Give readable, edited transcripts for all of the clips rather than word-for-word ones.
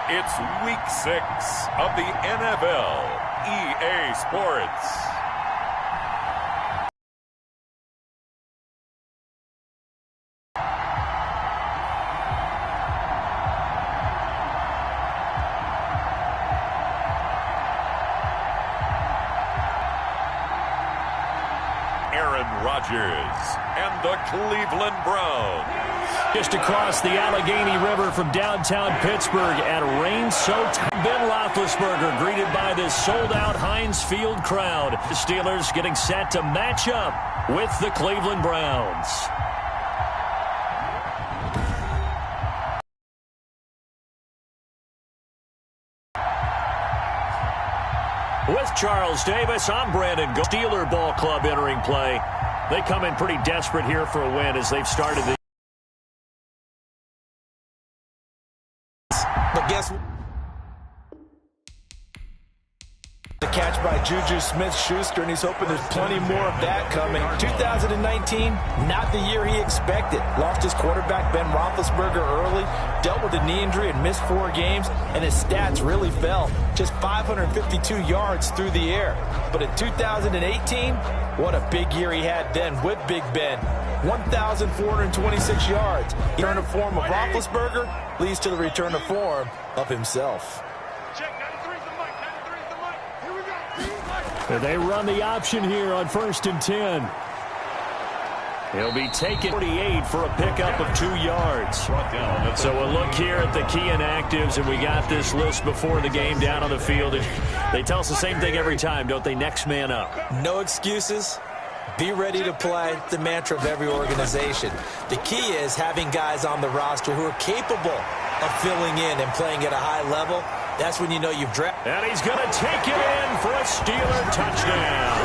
It's Week 6 of the NFL. EA Sports. Aaron Rodgers and the Cleveland Browns. Just across the Allegheny River from downtown Pittsburgh at a rain-soaked Ben Roethlisberger, greeted by this sold-out Heinz Field crowd. The Steelers getting set to match up with the Cleveland Browns. With Charles Davis, I'm Brandon Go. Steeler Ball Club entering play. They come in pretty desperate here for a win as they've started the... But guess what? The catch by Juju Smith-Schuster, and he's hoping there's plenty more of that coming. 2019, not the year he expected. Lost his quarterback, Ben Roethlisberger, early, dealt with a knee injury and missed 4 games, and his stats really fell. Just 552 yards through the air. But in 2018, what a big year he had then with Big Ben. 1,426 yards. Return to form of Roethlisberger leads to the return to form of himself. They run the option here on 1st and 10. He'll be taking 48 for a pickup of 2 yards. So a look here at the key inactives, and we got this list before the game down on the field. And they tell us the same thing every time, don't they? Next man up. No excuses. Be ready to play. The mantra of every organization. The key is having guys on the roster who are capable of filling in and playing at a high level. That's when you know you've drafted. And he's going to take it in for a Steeler touchdown.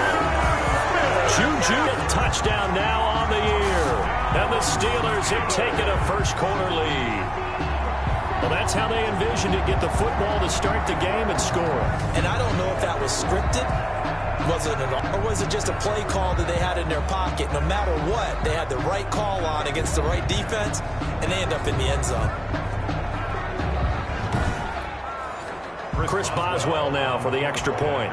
Juju, touchdown now on the year. And the Steelers have taken a first-quarter lead. Well, that's how they envisioned it, get the football to start the game and score. And I don't know if that was scripted, or was it just a play call that they had in their pocket? No matter what, they had the right call on against the right defense, and they end up in the end zone. Chris Boswell now for the extra point.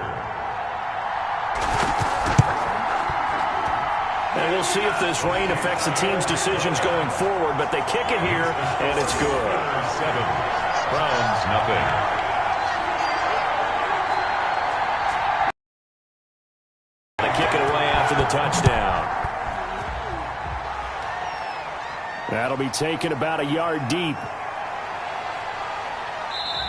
And we'll see if this rain affects the team's decisions going forward, but they kick it here, and it's good. 7. Browns, nothing. They kick it away after the touchdown. That'll be taken about a yard deep.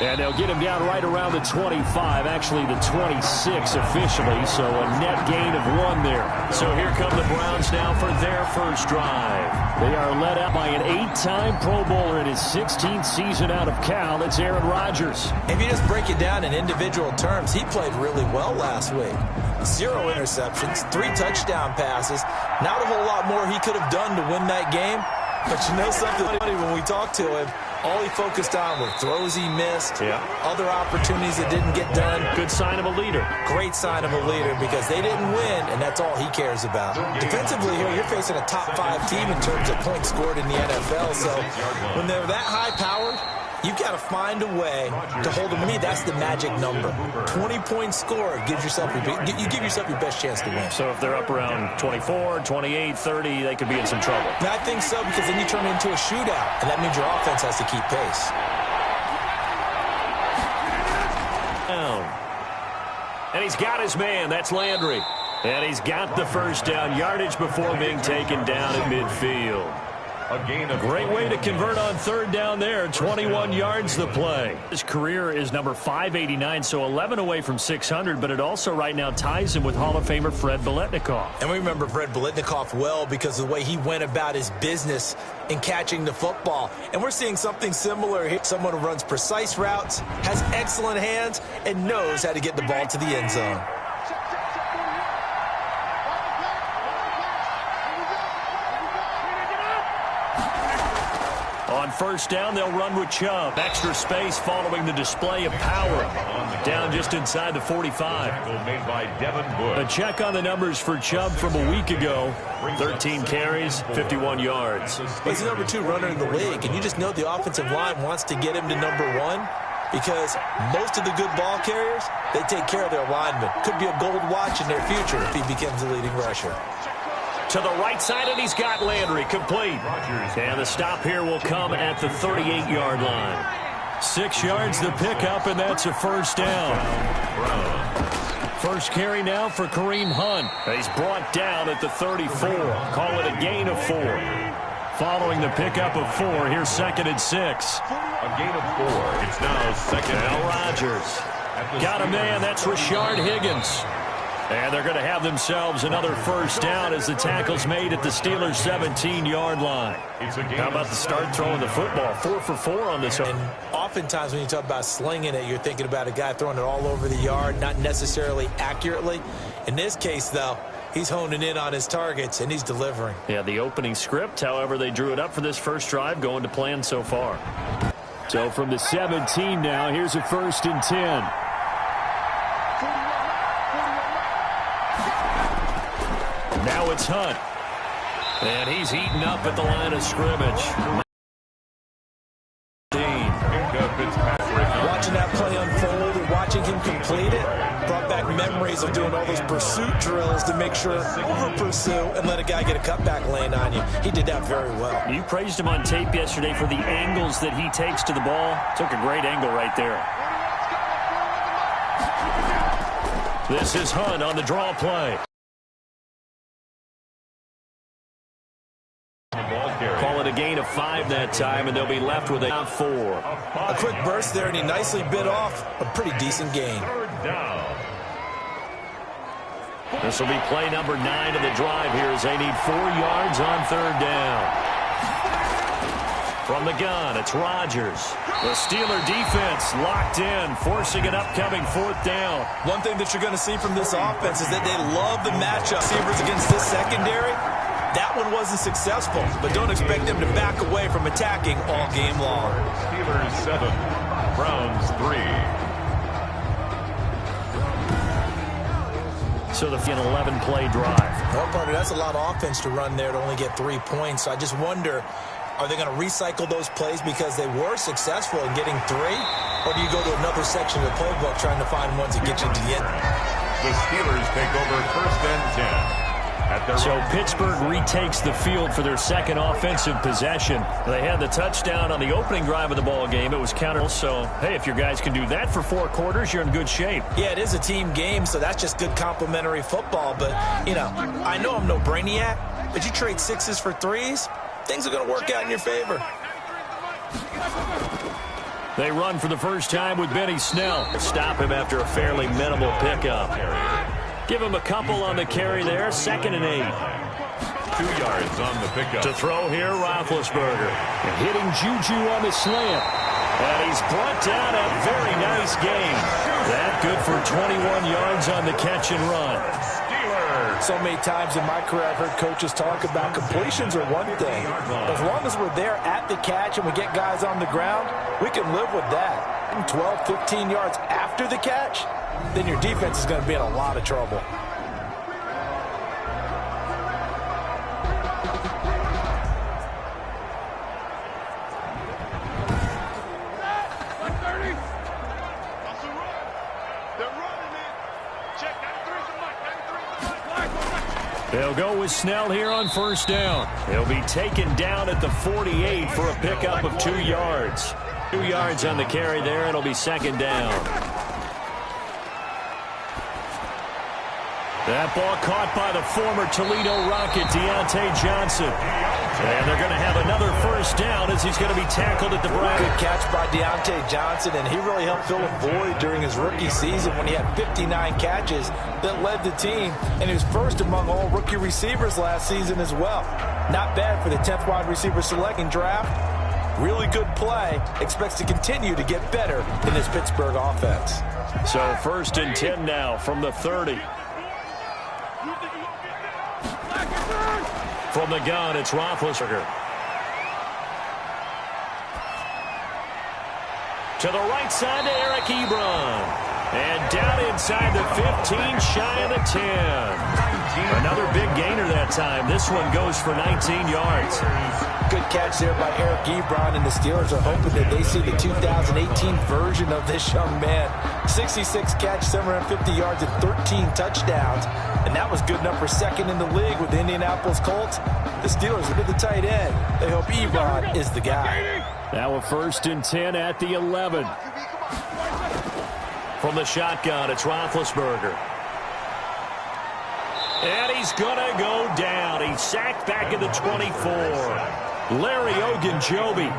And they'll get him down right around the 25, actually the 26 officially, so a net gain of 1 there. So here come the Browns now for their first drive. They are led out by an 8-time Pro Bowler in his 16th season out of Cal. It's Aaron Rodgers. If you just break it down in individual terms, he played really well last week. 0 interceptions, 3 touchdown passes. Not a whole lot more he could have done to win that game. But you know something funny, when we talked to him, all he focused on were throws he missed, other opportunities that didn't get done. Good sign of a leader. Great sign of a leader because they didn't win, and that's all he cares about. Defensively here, you're facing a top 5 team in terms of points scored in the NFL. So when they're that high-powered, you've got to find a way to hold them. To me, that's the magic number. 20-point score gives yourself you give yourself your best chance to win. So if they're up around 24, 28, 30, they could be in some trouble. And I think so, because then you turn it into a shootout, and that means your offense has to keep pace. And he's got his man. That's Landry. And he's got the first down. Yardage before being taken down at midfield. A great way to convert on 3rd down there. 21 yards the play. His career is number 589, so 11 away from 600, but it also right now ties him with Hall of Famer Fred Biletnikoff. And we remember Fred Biletnikoff well because of the way he went about his business in catching the football. And we're seeing something similar here. Someone who runs precise routes, has excellent hands, and knows how to get the ball to the end zone. On 1st down, they'll run with Chubb. Extra space following the display of power. Down just inside the 45. A check on the numbers for Chubb from a week ago. 13 carries, 51 yards. He's the number 2 runner in the league, and you just know the offensive line wants to get him to number 1. because most of the good ball carriers, they take care of their linemen. Could be a gold watch in their future if he becomes the leading rusher. To the right side, and he's got Landry complete. And the stop here will come at the 38-yard line. 6 yards the pickup, and that's a first down. First carry now for Kareem Hunt. He's brought down at the 34. Call it a gain of 4. Following the pickup of 4, here's 2nd and 6. A gain of 4. It's now 2nd. Now Rodgers. Got a man. That's Rashard Higgins. And they're going to have themselves another first down as the tackle's made at the Steelers' 17-yard line. How about the start throwing the football? 4 for 4 on this. And oftentimes when you talk about slinging it, you're thinking about a guy throwing it all over the yard, not necessarily accurately. In this case, though, he's honing in on his targets, and he's delivering. Yeah, the opening script, however, they drew it up for this first drive, going to plan so far. So from the 17 now, here's a 1st and 10. Now it's Hunt. And he's heating up at the line of scrimmage. Watching that play unfold and watching him complete it brought back memories of doing all those pursuit drills to make sure over-pursue and let a guy get a cutback lane on you. He did that very well. You praised him on tape yesterday for the angles that he takes to the ball. Took a great angle right there. This is Hunt on the draw play. Call it a gain of 5 that time, and they'll be left with a 4. A quick burst there, and he nicely bit off a pretty decent gain. This will be play number 9 of the drive here as they need 4 yards on 3rd down. From the gun, it's Rodgers. The Steeler defense locked in, forcing an upcoming 4th down. One thing that you're going to see from this offense is that they love the matchup. Receivers against this secondary. That one wasn't successful, but don't expect them to back away from attacking all game long. Steelers 7, Browns 3. So the 11-play drive. Well, partner, that's a lot of offense to run there to only get 3 points. So I just wonder, are they going to recycle those plays because they were successful in getting 3? Or do you go to another section of the playbook trying to find ones that get you to the end? The Steelers take over 1st and 10. So Pittsburgh retakes the field for their 2nd offensive possession. They had the touchdown on the opening drive of the ball game. It was counter. So, hey, if your guys can do that for 4 quarters, you're in good shape. Yeah, it is a team game, so that's just good complementary football. But, you know, I know I'm no brainiac, but you trade 6s for 3s, things are going to work out in your favor. They run for the first time with Benny Snell. Stop him after a fairly minimal pickup. Give him a couple on the carry there. 2nd and 8. 2 yards on the pickup. To throw here, Roethlisberger. Hitting Juju on the slant. And he's brought down a very nice gain. That good for 21 yards on the catch and run. So many times in my career I've heard coaches talk about completions are one thing. As long as we're there at the catch and we get guys on the ground, we can live with that. 12, 15 yards after the catch, then your defense is going to be in a lot of trouble. They'll go with Snell here on 1st down. He'll be taken down at the 48 for a pickup of 2 yards. 2 yards on the carry there. It'll be 2nd down. That ball caught by the former Toledo Rocket, Deontay Johnson. And they're going to have another 1st down as he's going to be tackled at the break. Good catch by Deontay Johnson, and he really helped fill a void during his rookie season when he had 59 catches that led the team. And he was first among all rookie receivers last season as well. Not bad for the 10th wide receiver selecting draft. Really good play. Expects to continue to get better in this Pittsburgh offense. So 1st and 10 now from the 30. From the gun, it's Roethlisberger. To the right side to Eric Ebron. And down inside the 15, shy of the 10. Another big gainer that time. This one goes for 19 yards. Good catch there by Eric Ebron, and the Steelers are hoping that they see the 2018 version of this young man. 66 catch, 750 yards, and 13 touchdowns. And that was good enough for second in the league with the Indianapolis Colts. The Steelers with the tight end. They hope Ebron is the guy. Now a 1st and 10 at the 11. From the shotgun, it's Roethlisberger. And he's going to go down. He's sacked back at the 24. Larry Ogunjobi.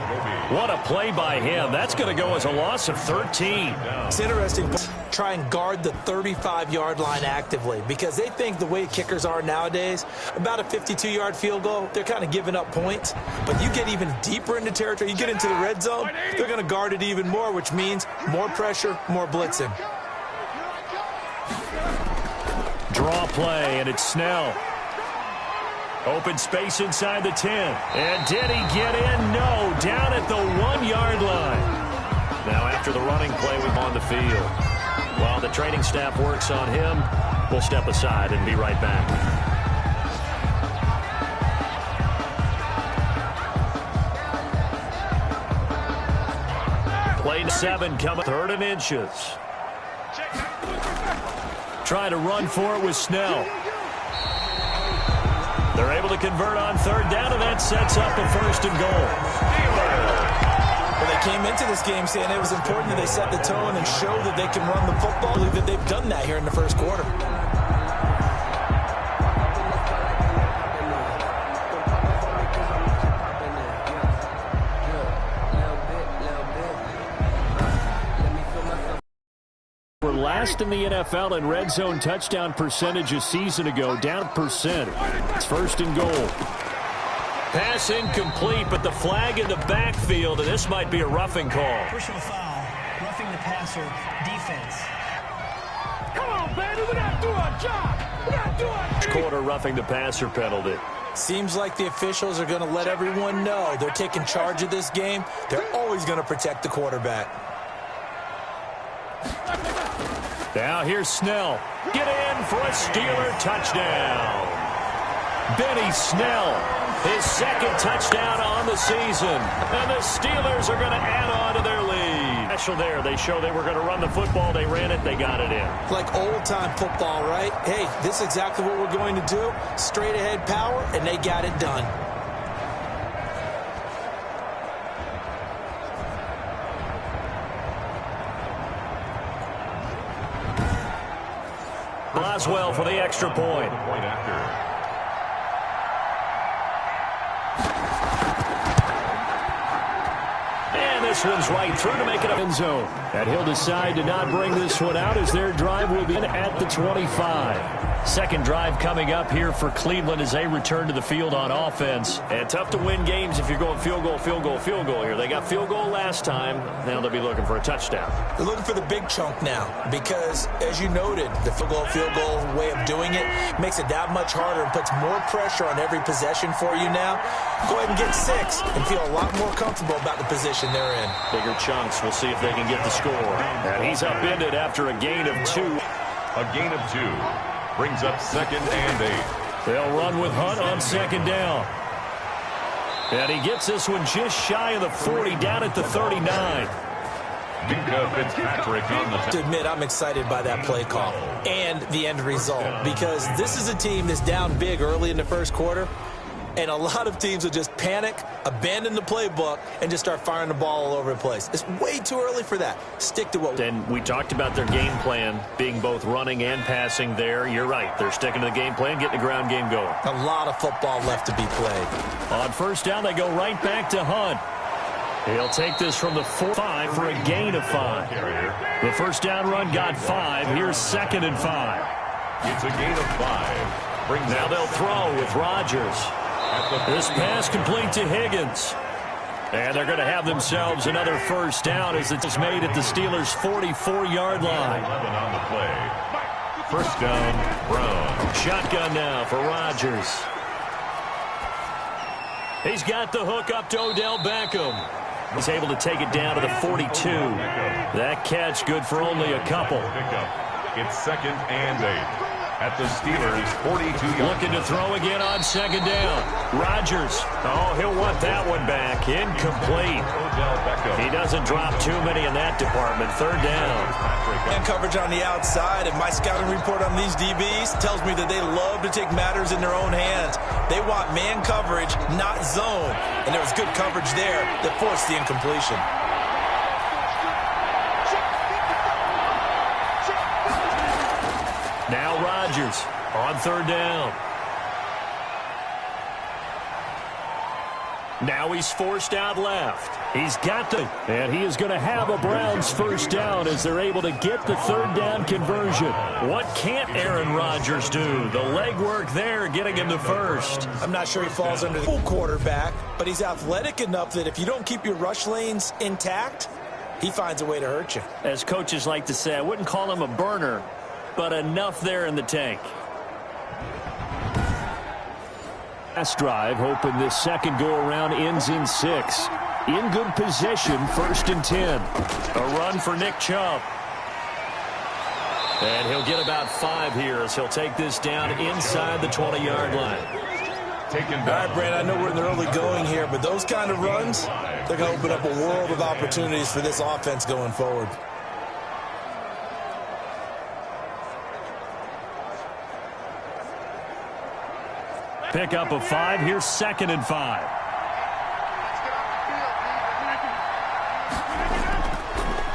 What a play by him. That's going to go as a loss of 13. It's interesting. Try and guard the 35-yard line actively because they think the way kickers are nowadays, about a 52-yard field goal, they're kind of giving up points. But you get even deeper into territory, you get into the red zone, they're going to guard it even more, which means more pressure, more blitzing. Draw play, and it's Snell. Open space inside the 10. And did he get in? No. Down at the 1-yard line. Now after the running play, we're on the field. While the training staff works on him, we'll step aside and be right back. Play 7 coming. 3rd and inches. Trying to run for it with Snell. They're able to convert on 3rd down, and that sets up a 1st and goal. Well, they came into this game saying it was important that they set the tone and show that they can run the football. I believe that they've done that here in the 1st quarter. We're last in the NFL in red zone touchdown percentage a season ago, down %. It's 1st and goal. Pass incomplete, but the flag in the backfield, and this might be a roughing call. Personal foul, roughing the passer, defense. Come on, baby, we gotta do our job. We gotta do our job. Quarter roughing the passer penalty. Seems like the officials are going to let everyone know they're taking charge of this game. They're always going to protect the quarterback. Now here's Snell. Get in for a Steeler touchdown. Benny Snell, his 2nd touchdown on the season. And the Steelers are going to add on to their lead. Special there. They show they were going to run the football. They ran it. They got it in. Like old-time football, right? Hey, this is exactly what we're going to do. Straight-ahead power, and they got it done. Boswell for the extra point. And this one's right through to make it up end zone. And he'll decide to not bring this one out as their drive will be at the 25. 2nd drive coming up here for Cleveland as they return to the field on offense. And tough to win games if you're going field goal, field goal, field goal here. They got field goal last time. Now they'll be looking for a touchdown. They're looking for the big chunk now because, as you noted, the field goal way of doing it makes it that much harder and puts more pressure on every possession for you now. Go ahead and get 6 and feel a lot more comfortable about the position they're in. Bigger chunks. We'll see if they can get the score. And he's upended after a gain of 2. A gain of 2 brings up 2nd and 8. They'll run with Hunt on 2nd down. And he gets this one just shy of the 40, down at the 39. Minka Fitzpatrick on the To admit, I'm excited by that play call and the end result because this is a team that's down big early in the 1st quarter. And a lot of teams will just panic, abandon the playbook, and just start firing the ball all over the place. It's way too early for that. Stick to what. And we talked about their game plan being both running and passing there. You're right. They're sticking to the game plan, getting the ground game going. A lot of football left to be played. On 1st down, they go right back to Hunt. He'll take this from the 4-5 for a gain of 5. The 1st down run got 5. Here's 2nd and 5. It's a gain of 5. Now they'll throw with Rodgers. This pass complete to Higgins. And they're going to have themselves another 1st down as it's made at the Steelers' 44-yard line. 11 on the play. 1st down, Brown. Shotgun now for Rodgers. He's got the hook up to Odell Beckham. He's able to take it down to the 42. That catch good for only a couple. It's 2nd and 8 at the Steelers' 42-yard. Looking to throw again on 2nd down. Rodgers. Oh, he'll want that one back. Incomplete. He doesn't drop too many in that department. 3rd down. Man coverage on the outside, and my scouting report on these DBs tells me that they love to take matters in their own hands. They want man coverage, not zone. And there was good coverage there that forced the incompletion. Now Rodgers on 3rd down. Now he's forced out left. He's got the, and he is going to have a Browns 1st down as they're able to get the 3rd down conversion. What can't Aaron Rodgers do? The legwork there getting him to 1st. I'm not sure he falls under the full quarterback, but he's athletic enough that if you don't keep your rush lanes intact, he finds a way to hurt you. As coaches like to say, I wouldn't call him a burner, but enough there in the tank. Last drive, hoping this second go-around ends in 6. In good position, 1st and 10. A run for Nick Chubb. And he'll get about 5 here as he'll take this down inside the 20-yard line. All right, Brand, I know we're in the early going here, but those kind of runs, they're going to open up a world of opportunities for this offense going forward. Pick up a 5. Here's 2nd and 5.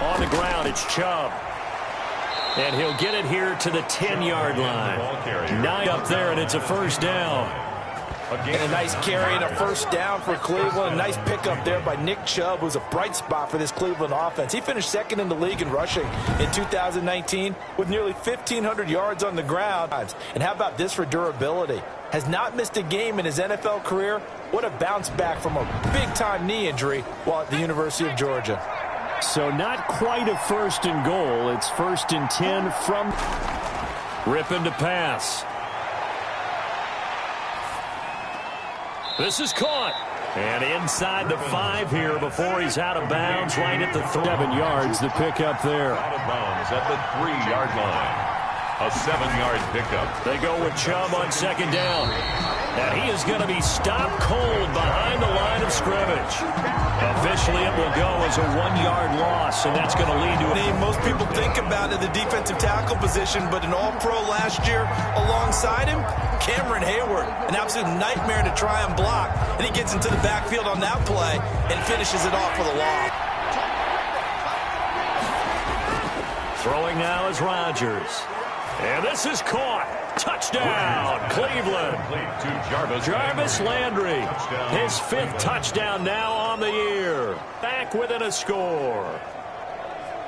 On the ground, it's Chubb. And he'll get it here to the 10-yard line. 9 up there, and it's a 1st down. And a nice carry and a 1st down for Cleveland. A nice pickup there by Nick Chubb, who's a bright spot for this Cleveland offense. He finished 2nd in the league in rushing in 2019 with nearly 1,500 yards on the ground. And how about this for durability? Has not missed a game in his NFL career. What a bounce back from a big-time knee injury while at the University of Georgia. So not quite a 1st and goal. It's 1st and 10 from ripping to pass. This is caught. And inside the 5 here before he's out of bounds, right at the 7 yards, the pickup there. Out of bounds at the 3-yard line. A 7-yard pickup. They go with Chubb on 2nd down. And he is going to be stopped cold behind the line of scrimmage. Officially, it will go as a 1-yard loss, and that's going to lead to a... Most people think about it, the defensive tackle position, but an all-pro last year alongside him, Cameron Hayward, an absolute nightmare to try and block. And he gets into the backfield on that play and finishes it off with a loss. Throwing now is Rodgers. And this is caught. Touchdown, Cleveland. Jarvis Landry, his 5th touchdown now on the year. Back within a score.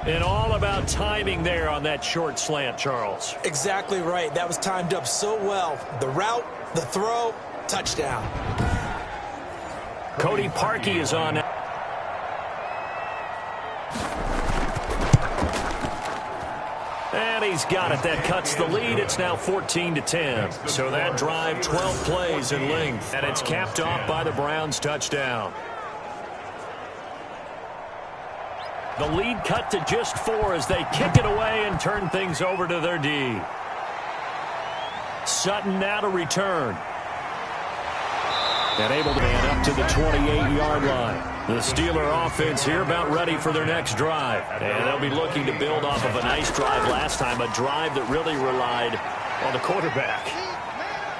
And all about timing there on that short slant, Charles. Exactly right. That was timed up so well. The route, the throw, touchdown. Cody Parkey is on now. And he's got it. That cuts the lead. It's now 14-10. So that drive, 12 plays in length. And it's capped off by the Browns' touchdown. The lead cut to just 4 as they kick it away and turn things over to their D. Sutton now to return. And able to man up to the 28-yard line. The Steeler offense here about ready for their next drive. And they'll be looking to build off of a nice drive last time, a drive that really relied on the quarterback.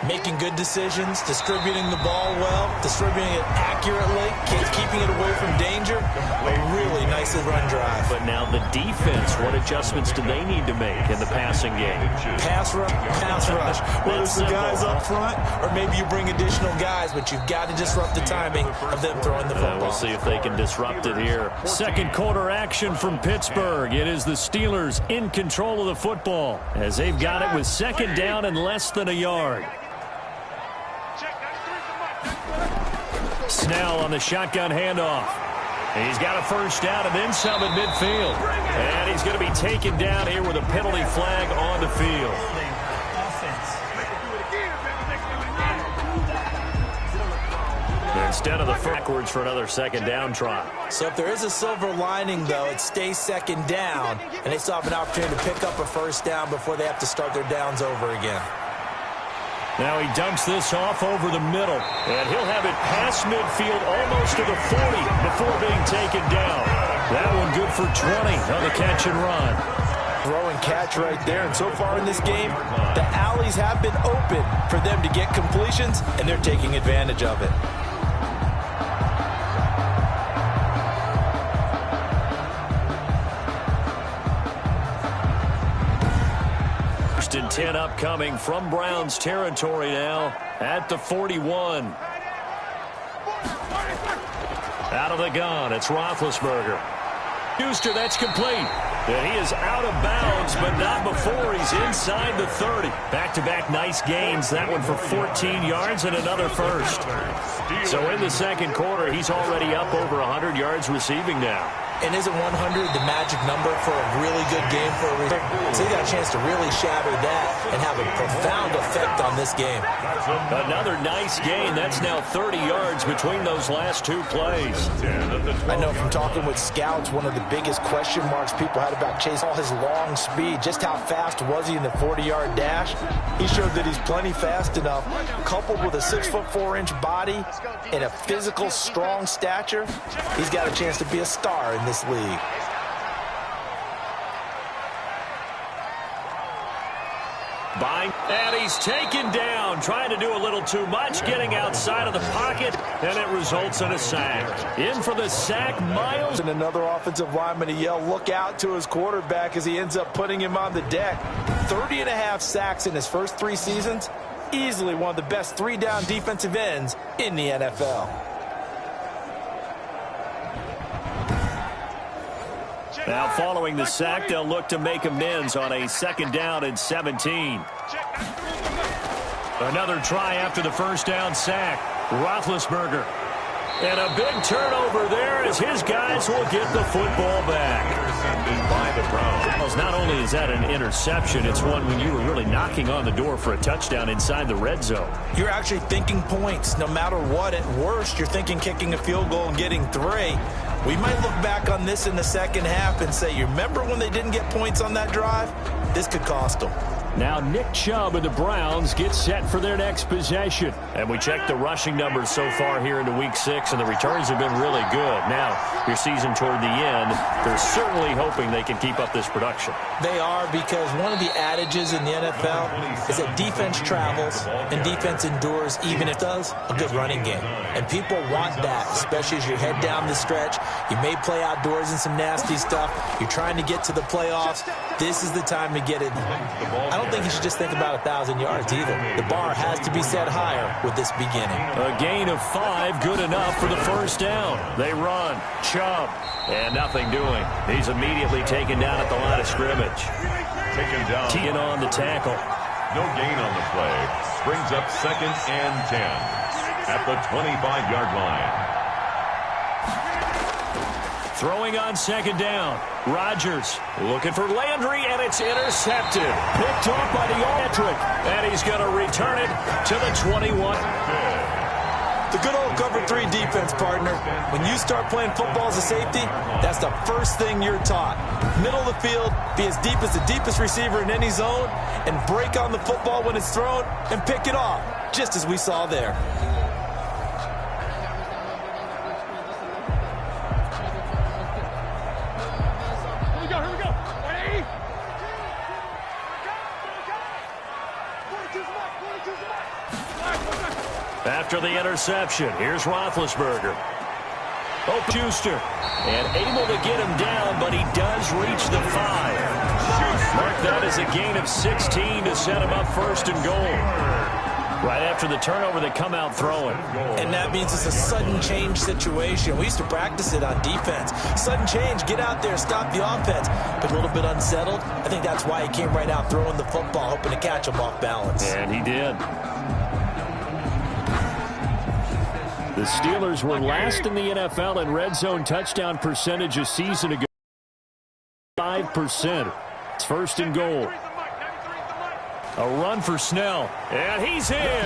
Making good decisions, distributing the ball well, distributing it accurately, keeping it away from danger. A really nicely run drive. But now the defense, what adjustments do they need to make in the passing game? Pass rush, whether it's the guys up front or maybe you bring additional guys, but you've got to disrupt the timing of them throwing the football. We'll see if they can disrupt it here. Second quarter action from Pittsburgh. It is the Steelers in control of the football as they've got it with 2nd down and less than a yard. Snell on the shotgun handoff. He's got a 1st down and then some at midfield. And he's going to be taken down here with a penalty flag on the field. And instead of the backwards for another second down try. So if there is a silver lining, though, it stays second down, and they still have an opportunity to pick up a first down before they have to start their downs over again. Now he dumps this off over the middle, and he'll have it past midfield almost to the 40 before being taken down. That one good for 20 on the catch and run. Throw and catch right there, and so far in this game, the alleys have been open for them to get completions, and they're taking advantage of it. First and 10 upcoming from Browns territory now at the 41. Out of the gun, it's Roethlisberger. Schuster, that's complete. And he is out of bounds, but not before he's inside the 30. Back-to-back nice gains. That one for 14 yards and another first. So in the second quarter, he's already up over 100 yards receiving now. And isn't 100 the magic number for a really good game for a receiver? So he got a chance to really shatter that and have a profound effect on this game. Another nice gain. That's now 30 yards between those last two plays. I know from talking with scouts, one of the biggest question marks people had about Chase, all his long speed, just how fast was he in the 40-yard dash? He showed that he's plenty fast enough, coupled with a 6'4" body and a physical, strong stature. He's got a chance to be a star in this league. And he's taken down, trying to do a little too much, getting outside of the pocket, and it results in a sack. In for the sack, Miles. And another offensive lineman to yell, look out to his quarterback as he ends up putting him on the deck. 30.5 sacks in his first 3 seasons. Easily one of the best 3-down defensive ends in the NFL. Now following the sack, they'll look to make amends on a 2nd down and 17. Another try after the first down sack. Roethlisberger. And a big turnover there as his guys will get the football back. By the Browns. Not only is that an interception, it's one when you were really knocking on the door for a touchdown inside the red zone. You're actually thinking points. No matter what, at worst, you're thinking kicking a field goal and getting 3. We might look back on this in the second half and say, you remember when they didn't get points on that drive? This could cost them. Now Nick Chubb and the Browns get set for their next possession. And we check the rushing numbers so far here into Week 6, and the returns have been really good. Now, your season toward the end, they're certainly hoping they can keep up this production. They are, because one of the adages in the NFL is that defense travels and defense endures even if it does a good running game. And people want that, especially as you head down the stretch. You may play outdoors in some nasty stuff. You're trying to get to the playoffs. This is the time to get it. I don't think you should just think about 1,000 yards either. The bar has to be set higher with this beginning. A gain of 5, good enough for the first down. They run. Chubb. And nothing doing. He's immediately taken down at the line of scrimmage. Taken down. Teeing on the tackle. No gain on the play. Brings up 2nd and 10 at the 25-yard line. Throwing on 2nd down. Rodgers looking for Landry, and it's intercepted. Picked off by the Patrick, and he's going to return it to the 21. The good old cover 3 defense, partner. When you start playing football as a safety, that's the first thing you're taught. Middle of the field, be as deep as the deepest receiver in any zone, and break on the football when it's thrown and pick it off, just as we saw there. After the interception, here's Roethlisberger. Oh, Schuster. And able to get him down, but he does reach the 5. Mark that as a gain of 16 to set him up 1st and goal. Right after the turnover, they come out throwing. And that means it's a sudden change situation. We used to practice it on defense. Sudden change, get out there, stop the offense. But a little bit unsettled. I think that's why he came right out throwing the football, hoping to catch him off balance. And he did. The Steelers were last in the NFL in red zone touchdown percentage a season ago. 5%. It's 1st and goal. A run for Snell. And he's in.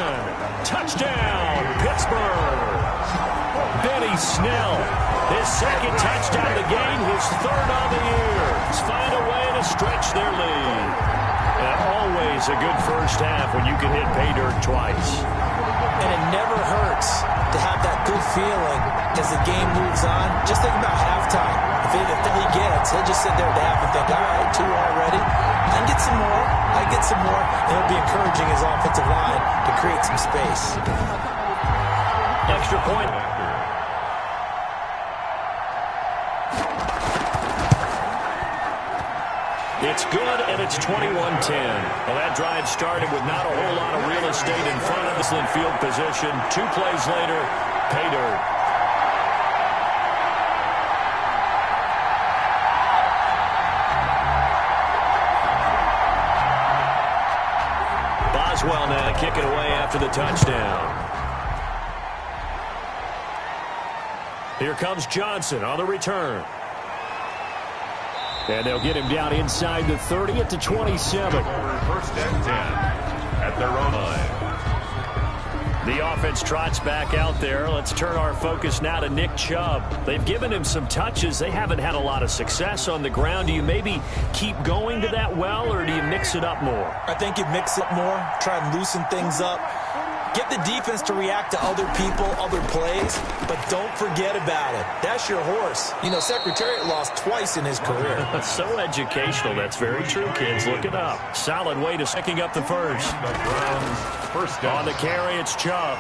Touchdown, Pittsburgh. Snell. His second touchdown of the game, his third on the year. Let's find a way to stretch their lead. And always a good first half when you can hit pay dirt twice. And it never hurts to have that good feeling as the game moves on. Just think about halftime. If he gets, he'll just sit there at the half and think, all right, 2 already. I can get some more. I get some more. And it'll be encouraging his offensive line to create some space. Extra point. It's good, and it's 21-10. Well, that drive started with not a whole lot of real estate in front of us in field position. 2 plays later, pay dirt. Boswell now to kick it away after the touchdown. Here comes Johnson on the return. And they'll get him down inside the 30 at the 27. First and 10 at their own line. The offense trots back out there. Let's turn our focus now to Nick Chubb. They've given him some touches. They haven't had a lot of success on the ground. Do you maybe keep going to that well, or do you mix it up more? I think you mix it more, try and loosen things up. Get the defense to react to other people, other plays, but don't forget about it. That's your horse. You know, Secretariat lost twice in his career. So educational. That's very true, kids. Look it up. Solid way to picking up the first. The Browns first down. On the carry, it's Chubb.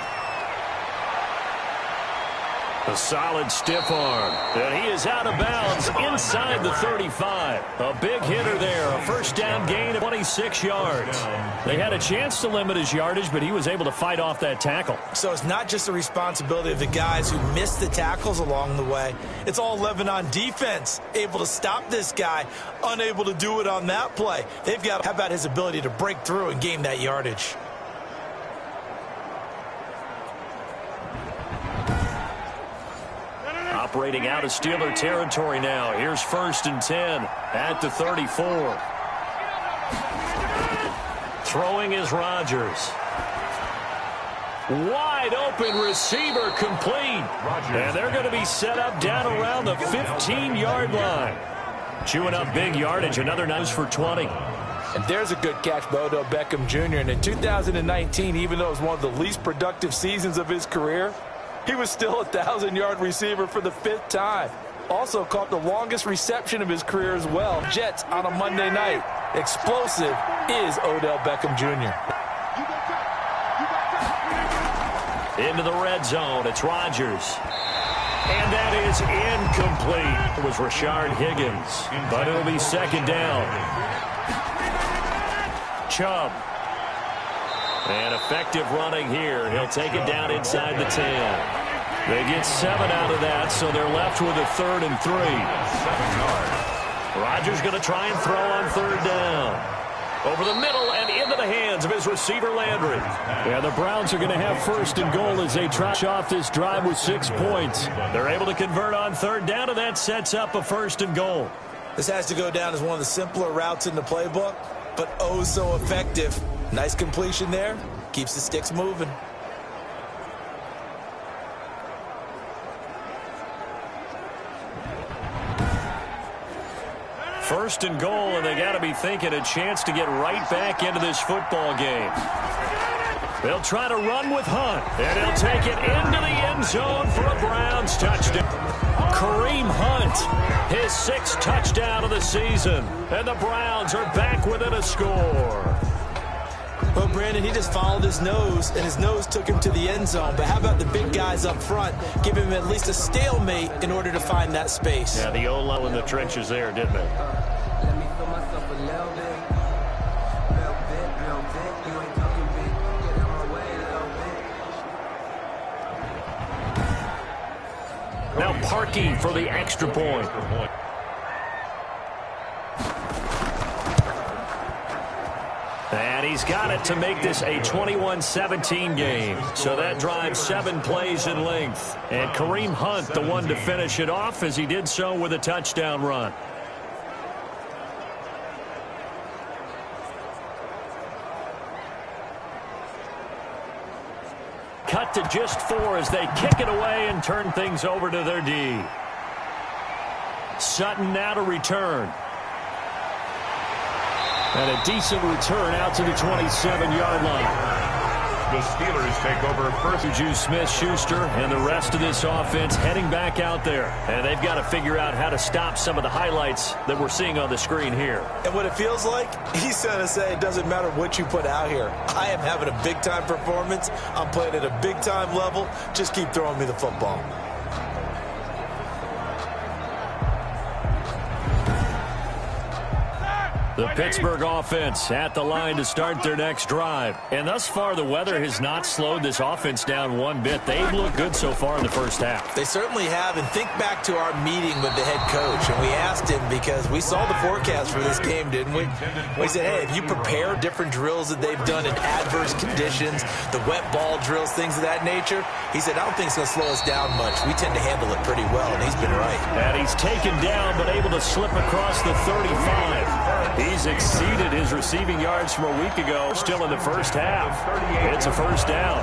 A solid stiff arm. And he is out of bounds inside the 35. A big hitter there. A first down gain of 26 yards. They had a chance to limit his yardage, but he was able to fight off that tackle. So it's not just the responsibility of the guys who missed the tackles along the way. It's all living on defense. Able to stop this guy, unable to do it on that play. They've got to have about his ability to break through and gain that yardage. Operating out of Steeler territory now. Here's first and 10 at the 34. Throwing is Rodgers. Wide open receiver complete. And they're going to be set up down around the 15-yard line. Chewing up big yardage. Another nice for 20. And there's a good catch by Odell Beckham Jr. And in 2019, even though it was one of the least productive seasons of his career, he was still a 1,000-yard receiver for the 5th time. Also caught the longest reception of his career as well. Jets on a Monday night. Explosive is Odell Beckham Jr. Into the red zone. It's Rodgers. And that is incomplete. It was Rashard Higgins. But it'll be second down. Chubb. And effective running here. He'll take it down inside the 10. They get 7 out of that, so they're left with a 3rd and 3. 7 yards. Rodgers going to try and throw on 3rd down. Over the middle and into the hands of his receiver, Landry. Yeah, the Browns are going to have 1st and goal as they try off this drive with 6 points. They're able to convert on 3rd down, and that sets up a 1st and goal. This has to go down as one of the simpler routes in the playbook, but oh so effective. Nice completion there. Keeps the sticks moving. First and goal, and they got to be thinking a chance to get right back into this football game. They'll try to run with Hunt, and he'll take it into the end zone for a Browns touchdown. Kareem Hunt, his 6th touchdown of the season, and the Browns are back within a score. Well, Brandon, he just followed his nose, and his nose took him to the end zone. But how about the big guys up front? Give him at least a stalemate in order to find that space. Yeah, the O-line in the trenches there, didn't it? Now Parkey for the extra point. And he's got it to make this a 21-17 game. So that drives 7 plays in length. And Kareem Hunt, the one to finish it off, as he did so with a touchdown run. Cut back to just 4 as they kick it away and turn things over to their D. Sutton now to return. And a decent return out to the 27-yard line. The Steelers take over first. Juju Smith-Schuster and the rest of this offense heading back out there. And they've got to figure out how to stop some of the highlights that we're seeing on the screen here. And what it feels like, he's going to say it doesn't matter what you put out here. I am having a big-time performance. I'm playing at a big-time level. Just keep throwing me the football. The Pittsburgh offense at the line to start their next drive. And thus far, the weather has not slowed this offense down one bit. They've looked good so far in the first half. They certainly have. And think back to our meeting with the head coach. And we asked him, because we saw the forecast for this game, didn't we? We said, hey, if you prepare different drills that they've done in adverse conditions, the wet ball drills, things of that nature, he said, I don't think it's going to slow us down much. We tend to handle it pretty well, and he's been right. And he's taken down, but able to slip across the 35. He's exceeded his receiving yards from a week ago. Still in the first half. It's a first down.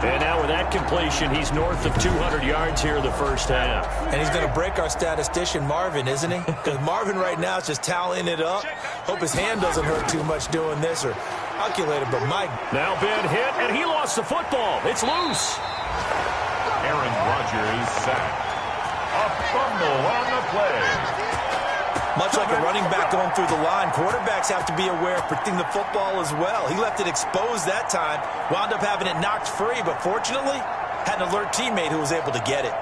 And now with that completion, he's north of 200 yards here in the first half. And he's going to break our statistician, Marvin, isn't he? Because Marvin right now is just tallying it up. Hope his hand doesn't hurt too much doing this or calculated, but Mike. Now Ben hit, and he lost the football. It's loose. Aaron Rodgers sacked. A fumble on the play. Much like a running back going through the line, quarterbacks have to be aware of protecting the football as well. He left it exposed that time, wound up having it knocked free, but fortunately, had an alert teammate who was able to get it.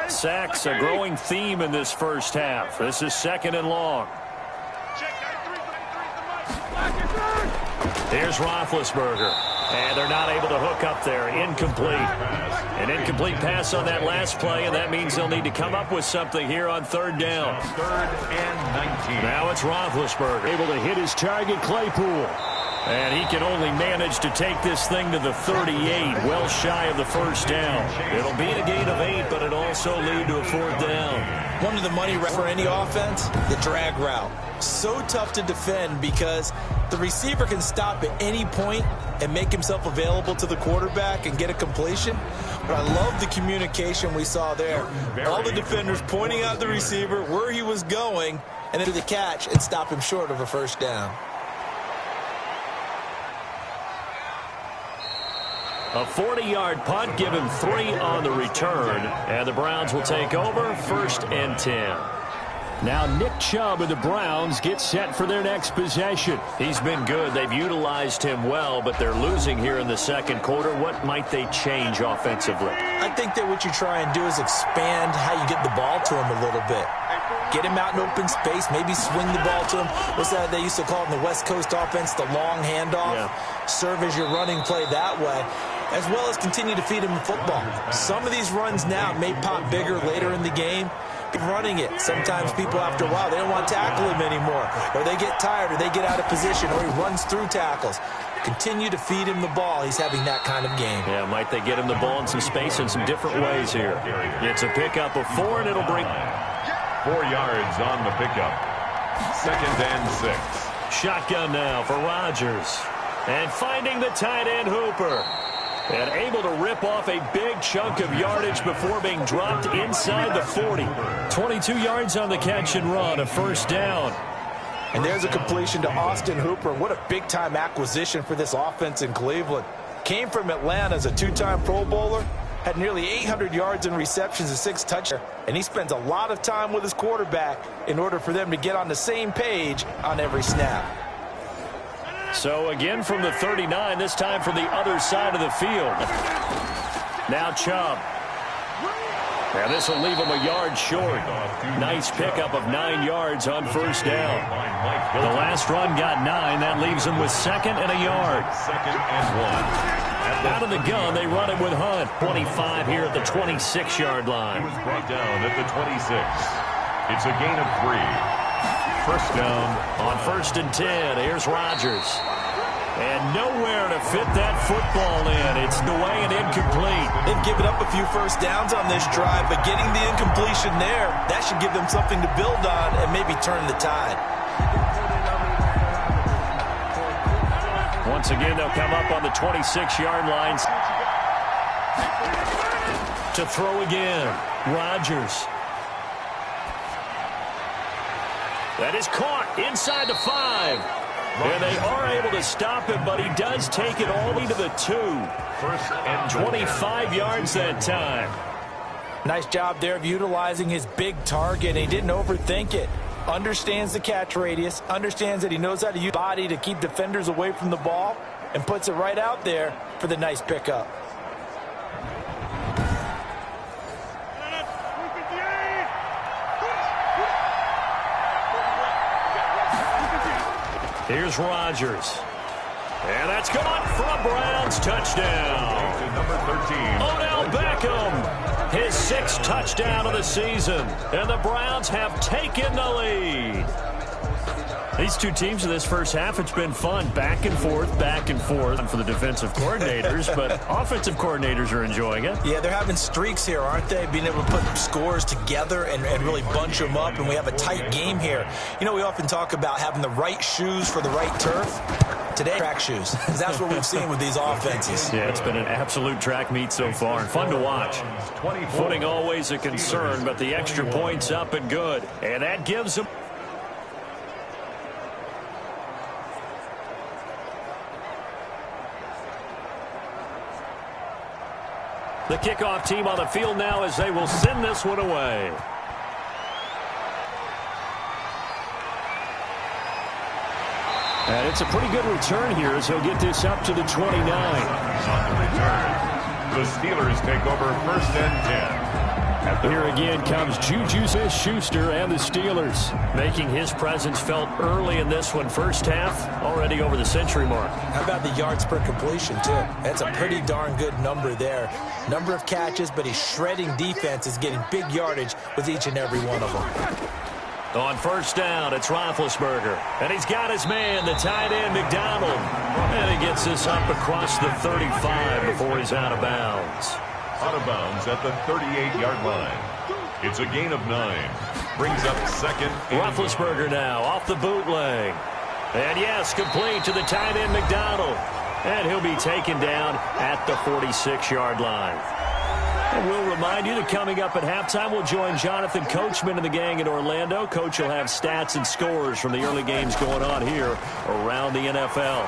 Sacks, a growing theme in this first half. This is 2nd and long. Here's Roethlisberger. And they're not able to hook up there. Incomplete. An incomplete pass on that last play, and that means they'll need to come up with something here on 3rd down. 3rd and 19. Now it's Roethlisberger able to hit his target, Claypool. And he can only manage to take this thing to the 38, well shy of the first down. It'll be a gain of 8, but it'll also lead to a 4th down. One of the money for any offense, the drag route. So tough to defend because the receiver can stop at any point and make himself available to the quarterback and get a completion. But I love the communication we saw there. All the defenders pointing out the receiver, where he was going, and then to the catch and stop him short of a first down. A 40-yard punt, give him 3 on the return, and the Browns will take over 1st and 10. Now Nick Chubb and the Browns get set for their next possession. He's been good. They've utilized him well, but they're losing here in the second quarter. What might they change offensively? I think that what you try and do is expand how you get the ball to him a little bit. Get him out in open space, maybe swing the ball to him. What's that they used to call in the West Coast offense, the long handoff? Yeah. Serve as your running play that way, as well as continue to feed him the football. Some of these runs now may pop bigger later in the game. Running it, sometimes people after a while, they don't want to tackle him anymore, or they get tired, or they get out of position, or he runs through tackles. Continue to feed him the ball. He's having that kind of game. Yeah, might they get him the ball in some space in some different ways here. It's a pickup of 4, and it'll bring 4 yards on the pickup. 2nd and 6. Shotgun now for Rodgers. And finding the tight end Hooper. And able to rip off a big chunk of yardage before being dropped inside the 40. 22 yards on the catch and run, a 1st down. And there's a completion to Austin Hooper. What a big-time acquisition for this offense in Cleveland. Came from Atlanta as a 2-time Pro Bowler. Had nearly 800 yards in receptions and 6 touchdowns. And he spends a lot of time with his quarterback in order for them to get on the same page on every snap. So again from the 39, this time from the other side of the field. Now Chubb. And this will leave him a yard short. Nice pickup of 9 yards on 1st down. The last run got 9. That leaves him with 2nd and a yard. 2nd and 1. Out of the gun, they run it with Hunt. 25 here at the 26-yard line. He was brought down at the 26. It's a gain of 3. 1st down on 1st and 10. Here's Rodgers. And nowhere to fit that football in. It's away and incomplete. They've given up a few first downs on this drive, but getting the incompletion there, that should give them something to build on and maybe turn the tide. Once again, they'll come up on the 26-yard line. To throw again, Rodgers. That is caught inside the 5. And they are able to stop him, but he does take it all the way to the 2. First and 25 yards that time. Nice job there of utilizing his big target. He didn't overthink it. Understands the catch radius, understands that he knows how to use body to keep defenders away from the ball, and puts it right out there for the nice pickup. Here's Rodgers. And that's gone for a Browns touchdown. number 13. Odell Beckham, his 6th touchdown of the season. And the Browns have taken the lead. These two teams in this first half, it's been fun. Back and forth for the defensive coordinators, but offensive coordinators are enjoying it. Yeah, they're having streaks here, aren't they? Being able to put scores together and really bunch them up, and we have a tight game here. You know, we often talk about having the right shoes for the right turf. Today, track shoes. That's what we've seen with these offenses. Yeah, it's been an absolute track meet so far, and fun to watch. Footing always a concern, but the extra points up and good. And that gives them... The kickoff team on the field now as they will send this one away. And it's a pretty good return here as he'll get this up to the 29. On the return, the Steelers take over first and 10. Here again comes Juju Smith-Schuster and the Steelers, making his presence felt early in this one. First half, already over the century mark. How about the yards per completion, too? That's a pretty darn good number there. Number of catches, but he's shredding defenses, getting big yardage with each and every one of them. On first down, it's Roethlisberger. And he's got his man, the tight end, McDonald. And he gets this up across the 35 before he's out of bounds. Out of bounds at the 38-yard line. It's a gain of 9. Brings up second. Roethlisberger now off the bootleg. And yes, complete to the tight end McDonald. And he'll be taken down at the 46-yard line. And we'll remind you that coming up at halftime, we'll join Jonathan Coachman and the gang in Orlando. Coach will have stats and scores from the early games going on here around the NFL.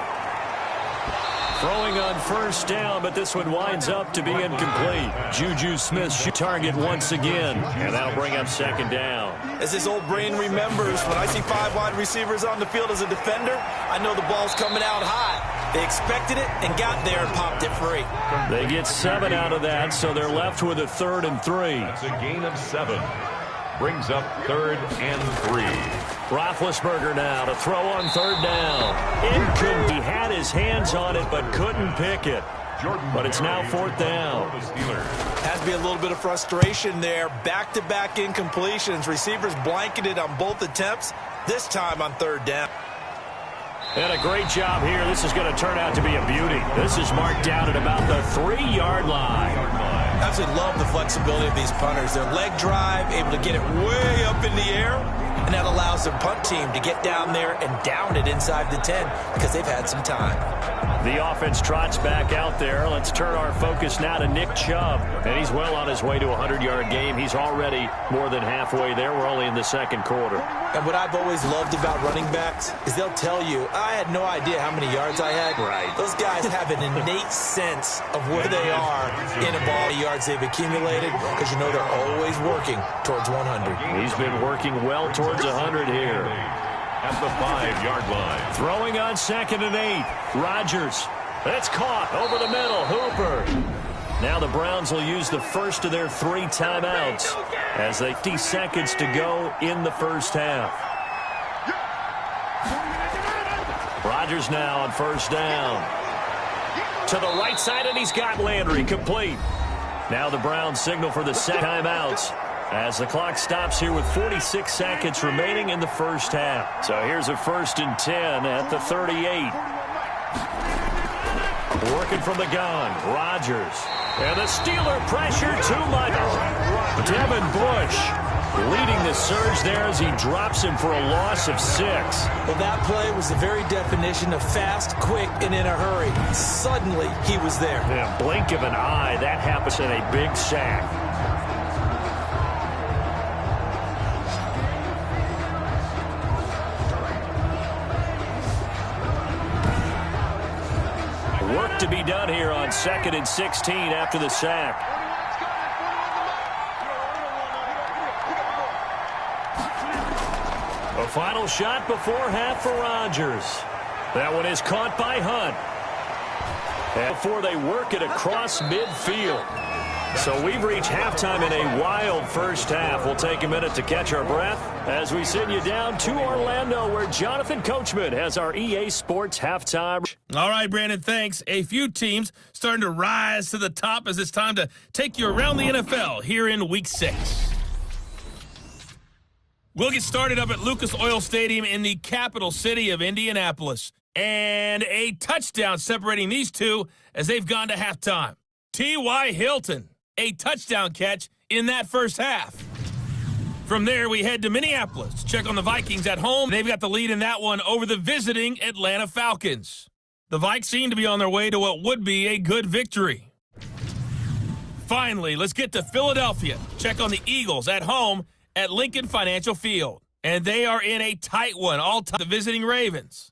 Throwing on first down, but this one winds up to be incomplete. Juju Smith target once again, and that'll bring up second down. As his old brain remembers, when I see 5 wide receivers on the field as a defender, I know the ball's coming out high. They expected it and got there and popped it free. They get 7 out of that, so they're left with a 3rd and 3. That's a gain of 7. Brings up 3rd and 3. Roethlisberger now to throw on third down. He had his hands on it but couldn't pick it. But it's now 4th down. Has to be a little bit of frustration there. Back-to-back incompletions. Receivers blanketed on both attempts, this time on third down. And a great job here. This is going to turn out to be a beauty. This is marked out at about the 3-yard line. Absolutely love the flexibility of these punters. Their leg drive, able to get it way up in the air, and that allows their punt team to get down there and down it inside the 10 because they've had some time. The offense trots back out there. Let's turn our focus now to Nick Chubb. And he's well on his way to a 100-yard game. He's already more than halfway there. We're only in the second quarter. And what I've always loved about running backs is they'll tell you, I had no idea how many yards I had. Right. Those guys have an innate sense of where they are in a ball, the yards they've accumulated, because you know they're always working towards 100. He's been working well towards 100 here. At the 5-yard line. Throwing on 2nd and 8. Rodgers. That's caught over the middle. Hooper. Now the Browns will use the first of their 3 timeouts as they 50 seconds to go in the first half. Rodgers now on first down. To the right side, and he's got Landry complete. Now the Browns signal for the second timeouts as the clock stops here with 46 seconds remaining in the first half. So here's a 1st and 10 at the 38. Working from the gun, Rodgers. And the Steeler pressure too much. Devin Bush leading the surge there as he drops him for a loss of 6. Well, that play was the very definition of fast, quick, and in a hurry. Suddenly, he was there. In a blink of an eye, that happens in a big sack. Work to be done here on 2nd and 16 after the sack. A final shot before half for Rodgers. That one is caught by Hunt. And before they work it across midfield. So we've reached halftime in a wild first half. We'll take a minute to catch our breath as we send you down to Orlando, where Jonathan Coachman has our EA Sports halftime. All right, Brandon, thanks. A few teams starting to rise to the top as it's time to take you around the NFL here in Week 6. We'll get started up at Lucas Oil Stadium in the capital city of Indianapolis. And a touchdown separating these two as they've gone to halftime. T.Y. Hilton, a touchdown catch in that first half. From there, we head to Minneapolis to check on the Vikings at home. They've got the lead in that one over the visiting Atlanta Falcons. The Vikes seem to be on their way to what would be a good victory. Finally, let's get to Philadelphia. Check on the Eagles at home at Lincoln Financial Field. And they are in a tight one, all time, the visiting Ravens.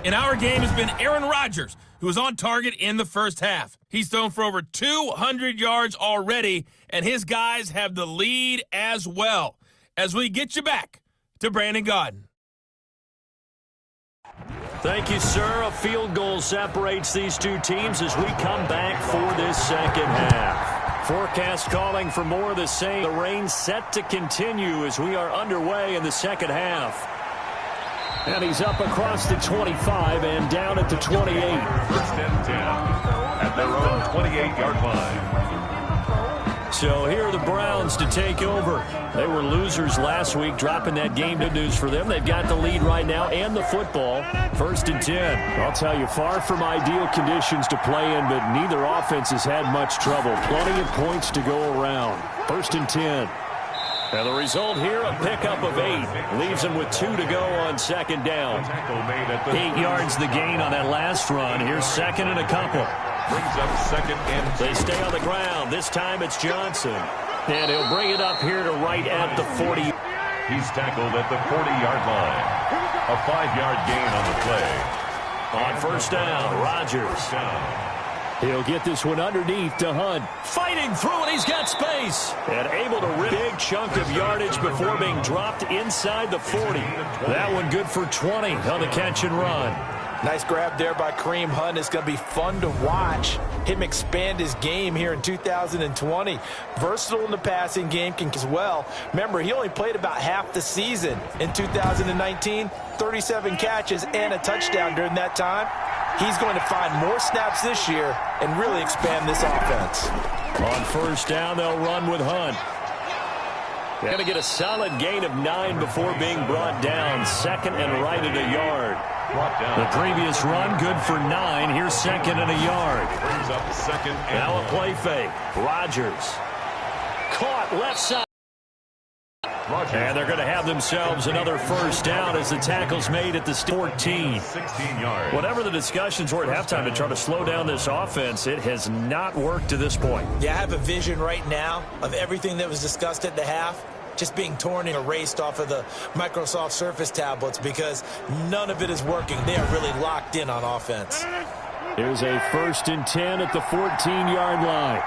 In our game has been Aaron Rodgers, who was on target in the first half. He's thrown for over 200 yards already, and his guys have the lead as well. As we get you back to Brandon Gaudin. Thank you, sir. A field goal separates these two teams as we come back for this second half. Forecast calling for more of the same. The rain set to continue as we are underway in the second half. And he's up across the 25 and down at the 28. First and 10 at their own 28-yard line. So here are the Browns to take over. They were losers last week, dropping that game. Good news for them. They've got the lead right now and the football. First and 10. I'll tell you, far from ideal conditions to play in, but neither offense has had much trouble. Plenty of points to go around. First and 10. And the result here, a pickup of 8. Leaves them with 2 to go on second down. 8 yards the gain on that last run. Here's second and a couple. Brings up second and 2. They stay on the ground. This time it's Johnson. And he'll bring it up here to right at the 40. He's tackled at the 40-yard line. A 5-yard gain on the play. On first down, Rodgers. He'll get this one underneath to Hunt. Fighting through, and he's got space. And able to rip a big chunk of yardage before being dropped inside the 40. That one good for 20 on the catch and run. Nice grab there by Kareem Hunt. It's going to be fun to watch him expand his game here in 2020. Versatile in the passing game as well. Remember, he only played about half the season in 2019. 37 catches and a touchdown during that time. He's going to find more snaps this year and really expand this offense. On first down, they'll run with Hunt. They're going to get a solid gain of 9 before being brought down. Second and right at a yard. The previous run, good for 9. Here's second and a yard. Brings up second and now a play fake. Rodgers. Caught left side. And they're going to have themselves another first down as the tackle's made at the 14. 16 yards. Whatever the discussions were at halftime to try to slow down this offense, it has not worked to this point. Yeah, I have a vision right now of everything that was discussed at the half just being torn and erased off of the Microsoft Surface tablets because none of it is working. They are really locked in on offense. Here's a first and 10 at the 14-yard line.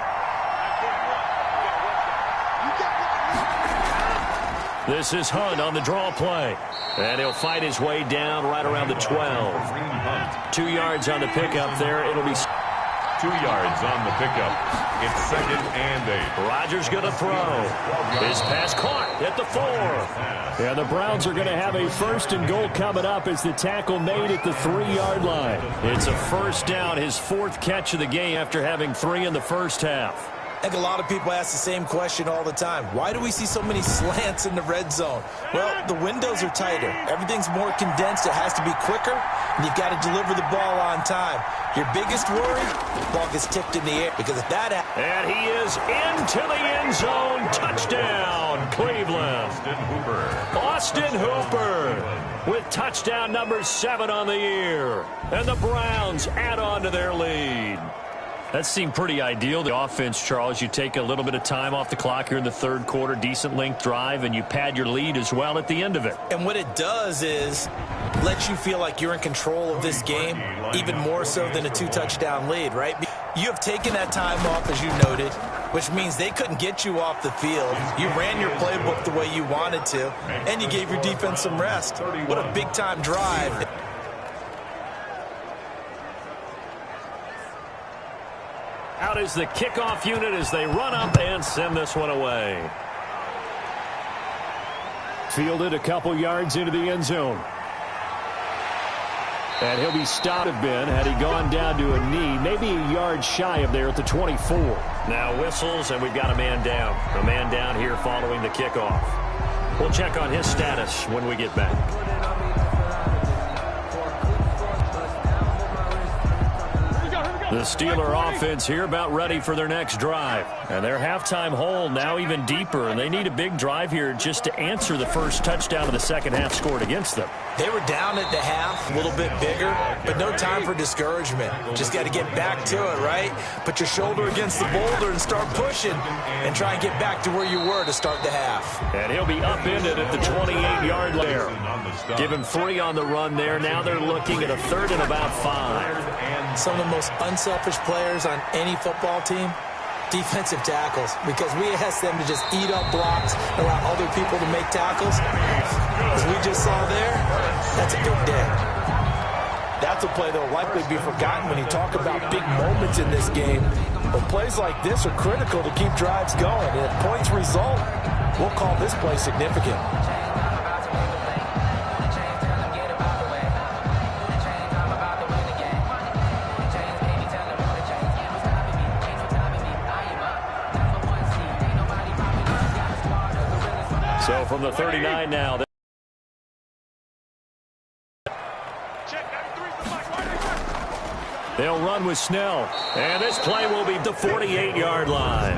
This is Hunt on the draw play. And he'll fight his way down right around the 12. 2 yards on the pickup there. It'll be 2 yards on the pickup. It's second and 8. Rodgers going to throw. His pass caught at the 4. Yeah, the Browns are going to have a first and goal coming up as the tackle made at the 3-yard line. It's a first down, his 4th catch of the game after having 3 in the first half. I think a lot of people ask the same question all the time. Why do we see so many slants in the red zone? Well, the windows are tighter. Everything's more condensed. It has to be quicker, and you've got to deliver the ball on time. Your biggest worry, the ball gets tipped in the air, because if that happens... And he is into the end zone. Touchdown, Cleveland. Austin Hooper with touchdown number 7 on the year. And the Browns add on to their lead. That seemed pretty ideal. The offense, Charles, you take a little bit of time off the clock here in the third quarter, decent length drive, and you pad your lead as well at the end of it. And what it does is lets you feel like you're in control of this game, even more so than a 2-touchdown lead, right? You have taken that time off, as you noted, which means they couldn't get you off the field. You ran your playbook the way you wanted to, and you gave your defense some rest. What a big-time drive. Out is the kickoff unit as they run up and send this one away. Fielded a couple yards into the end zone. And he'll be stopped a bit had he gone down to a knee, maybe a yard shy of there at the 24. Now whistles, and we've got a man down. A man down here following the kickoff. We'll check on his status when we get back. The Steeler offense here about ready for their next drive. And their halftime hole now even deeper, and they need a big drive here just to answer the first touchdown of the second half scored against them. They were down at the half, a little bit bigger, but no time for discouragement. Just got to get back to it, right? Put your shoulder against the boulder and start pushing and try and get back to where you were to start the half. And he'll be upended at the 28-yard line there. Give him 3 on the run there. Now they're looking at a 3rd and about 5. Some of the most unselfish players on any football team, defensive tackles, because we ask them to just eat up blocks and allow other people to make tackles. As we just saw there, that's a big day. That's a play that will likely be forgotten when you talk about big moments in this game. But plays like this are critical to keep drives going. And if points result, we'll call this play significant. So from the 39 now. They'll run with Snell. And this play will be the 48-yard line.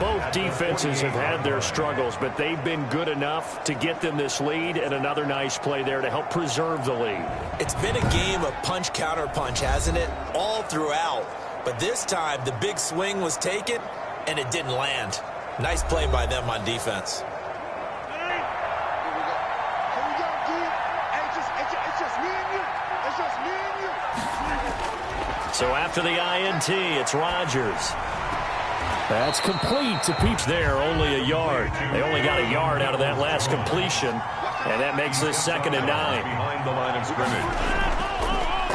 Both defenses have had their struggles, but they've been good enough to get them this lead, and another nice play there to help preserve the lead. It's been a game of punch-counter-punch, hasn't it? All throughout. But this time, the big swing was taken, and it didn't land. Nice play by them on defense. So after the INT, it's Rodgers. That's complete to Peach there, only a yard. They only got a yard out of that last completion, and that makes this 2nd and 9. Behind the line of scrimmage.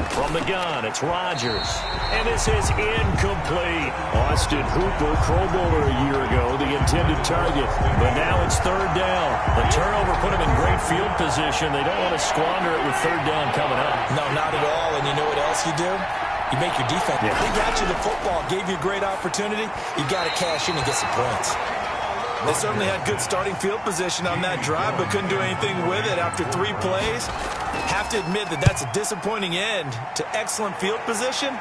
From the gun, it's Rodgers. And this is incomplete. Austin Hooper, Pro Bowler a year ago, the intended target. But now it's 3rd down. The turnover put them in great field position. They don't want to squander it with 3rd down coming up. No, not at all. And you know what else you do? You make your defense. Yeah. They got you the football, gave you a great opportunity. You got to cash in and get some points. They certainly had good starting field position on that drive, but couldn't do anything with it after 3 plays. Have to admit that that's a disappointing end to excellent field position.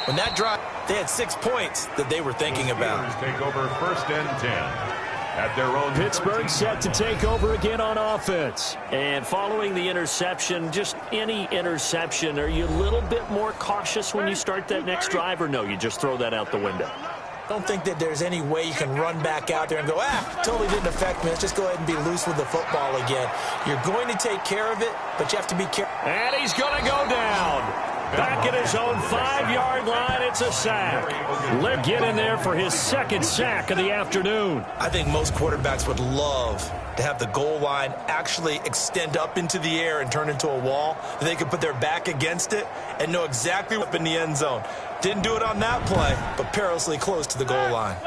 When that drive, they had 6 points that they were thinking about. Take over 1st and 10. At their own Pittsburgh set to take over again on offense. And following the interception, just any interception, are you a little bit more cautious when you start that next drive, or no, you just throw that out the window? I don't think that there's any way you can run back out there and go, totally didn't affect me. Let's just go ahead and be loose with the football again. You're going to take care of it, but you have to be careful. And he's going to go down. Back at his own 5-yard line, it's a sack. Let get in there for his 2nd sack of the afternoon. I think most quarterbacks would love to have the goal line actually extend up into the air and turn into a wall. They could put their back against it and know exactly what's in the end zone. Didn't do it on that play, but perilously close to the goal line.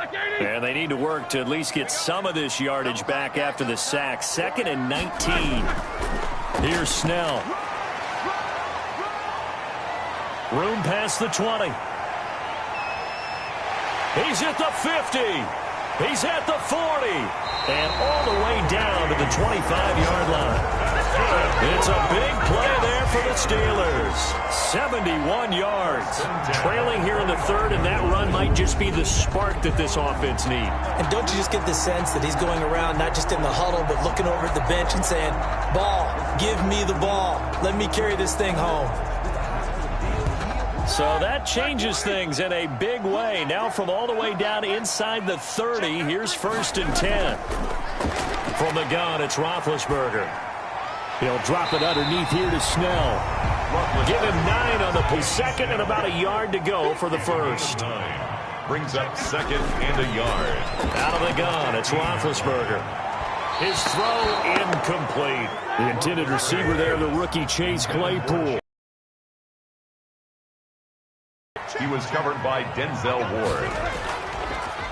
And they need to work to at least get some of this yardage back after the sack. 2nd and 19. Here's Snell. Room past the 20. He's at the 50. He's at the 40. And all the way down to the 25-yard line. It's a big play there for the Steelers. 71 yards. Trailing here in the third, and that run might just be the spark that this offense needs. And don't you just get the sense that he's going around not just in the huddle, but looking over at the bench and saying, ball, give me the ball. Let me carry this thing home. So that changes things in a big way. Now from all the way down inside the 30, here's 1st and 10. From the gun, it's Roethlisberger. He'll drop it underneath here to Snell. Give him 9 on the play. Second and about a yard to go for the first. Brings up 2nd and a yard. Out of the gun, it's Roethlisberger. His throw incomplete. The intended receiver there, the rookie Chase Claypool. He was covered by Denzel Ward.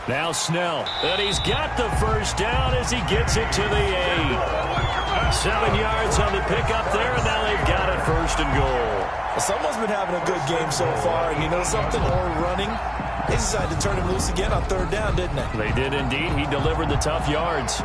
Now Snell. And he's got the first down as he gets it to the 8. 7 yards on the pickup there, and now they've got it 1st and goal. Well, someone's been having a good game so far, and you know something? Or running. They decided to turn him loose again on 3rd down, didn't they? They did indeed. He delivered the tough yards.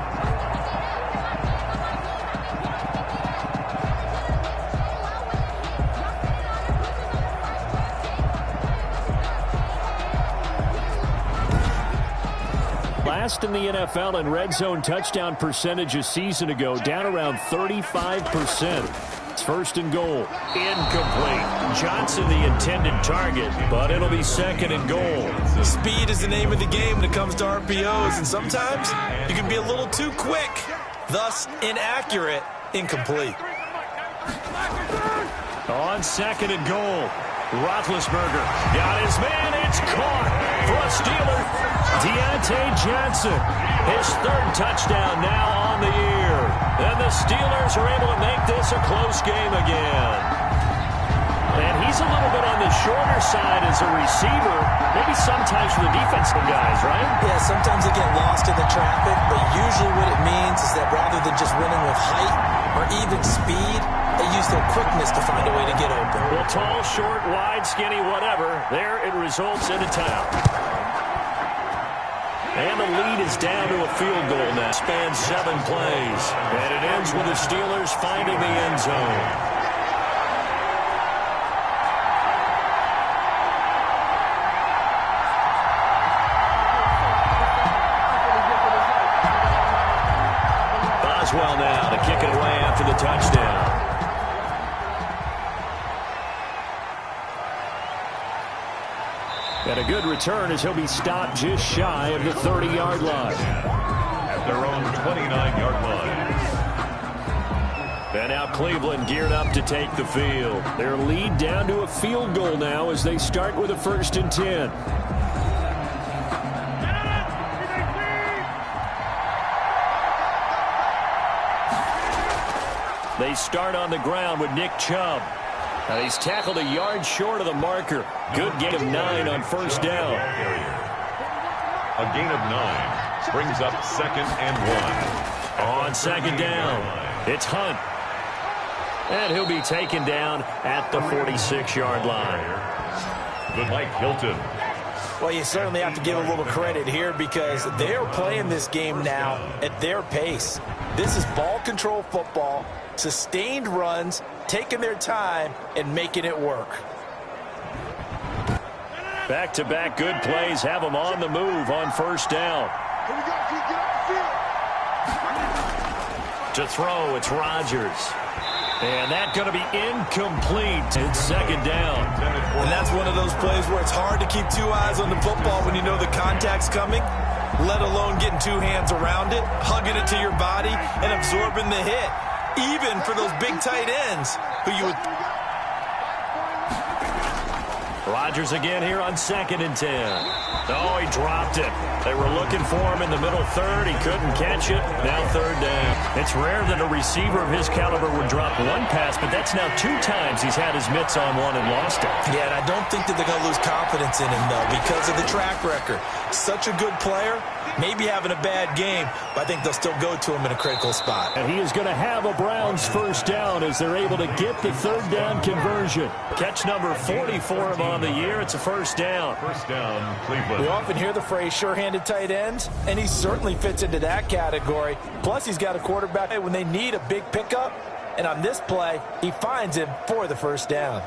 Last in the NFL in red zone touchdown percentage a season ago, down around 35%. It's 1st and goal. Incomplete. Johnson the intended target, but it'll be 2nd and goal. Speed is the name of the game when it comes to RPOs, and sometimes you can be a little too quick, thus inaccurate, incomplete. On 2nd and goal, Roethlisberger got his man. It's caught for a Steeler. Deontay Johnson, his 3rd touchdown now on the year. And the Steelers are able to make this a close game again. And he's a little bit on the shorter side as a receiver. Maybe sometimes for the defensive guys, right? Yeah, sometimes they get lost in the traffic, but usually what it means is that rather than just winning with height or even speed, they use their quickness to find a way to get open. Well, tall, short, wide, skinny, whatever. There it results in a touchdown. And the lead is down to a field goal now. Spans 7 plays. And it ends with the Steelers finding the end zone. Boswell now to kick it away after the touchdown. And a good return as he'll be stopped just shy of the 30-yard line. At their own 29-yard line. And now Cleveland geared up to take the field. Their lead down to a field goal now as they start with a 1st and 10. They start on the ground with Nick Chubb. And he's tackled a yard short of the marker. Good gain of 9 on 1st down. A gain of 9 brings up 2nd and 1. On 2nd down, it's Hunt. And he'll be taken down at the 46-yard line. Good Mike Hilton. Well, you certainly have to give a little credit here because they're playing this game now at their pace. This is ball control football, sustained runs, taking their time and making it work. Back-to-back good plays have them on the move on 1st down. To throw, it's Rodgers. And that's going to be incomplete. It's 2nd down. And that's one of those plays where it's hard to keep 2 eyes on the football when you know the contact's coming, let alone getting 2 hands around it, hugging it to your body, and absorbing the hit. Even for those big tight ends who you would... Rodgers again here on 2nd and 10. Oh, he dropped it. They were looking for him in the middle 3rd. He couldn't catch it. Now 3rd down. It's rare that a receiver of his caliber would drop 1 pass, but that's now 2 times he's had his mitts on one and lost it. Yeah, and I don't think that they're going to lose confidence in him, though, because of the track record. Such a good player, maybe having a bad game, but I think they'll still go to him in a critical spot. And he is going to have a Browns 1st down as they're able to get the 3rd down conversion. Catch number 44 of on the year. It's a first down. First down, Cleveland. We often hear the phrase sure-handed tight ends, and he certainly fits into that category. Plus, he's got a quarterback when they need a big pickup, and on this play, he finds him for the first down.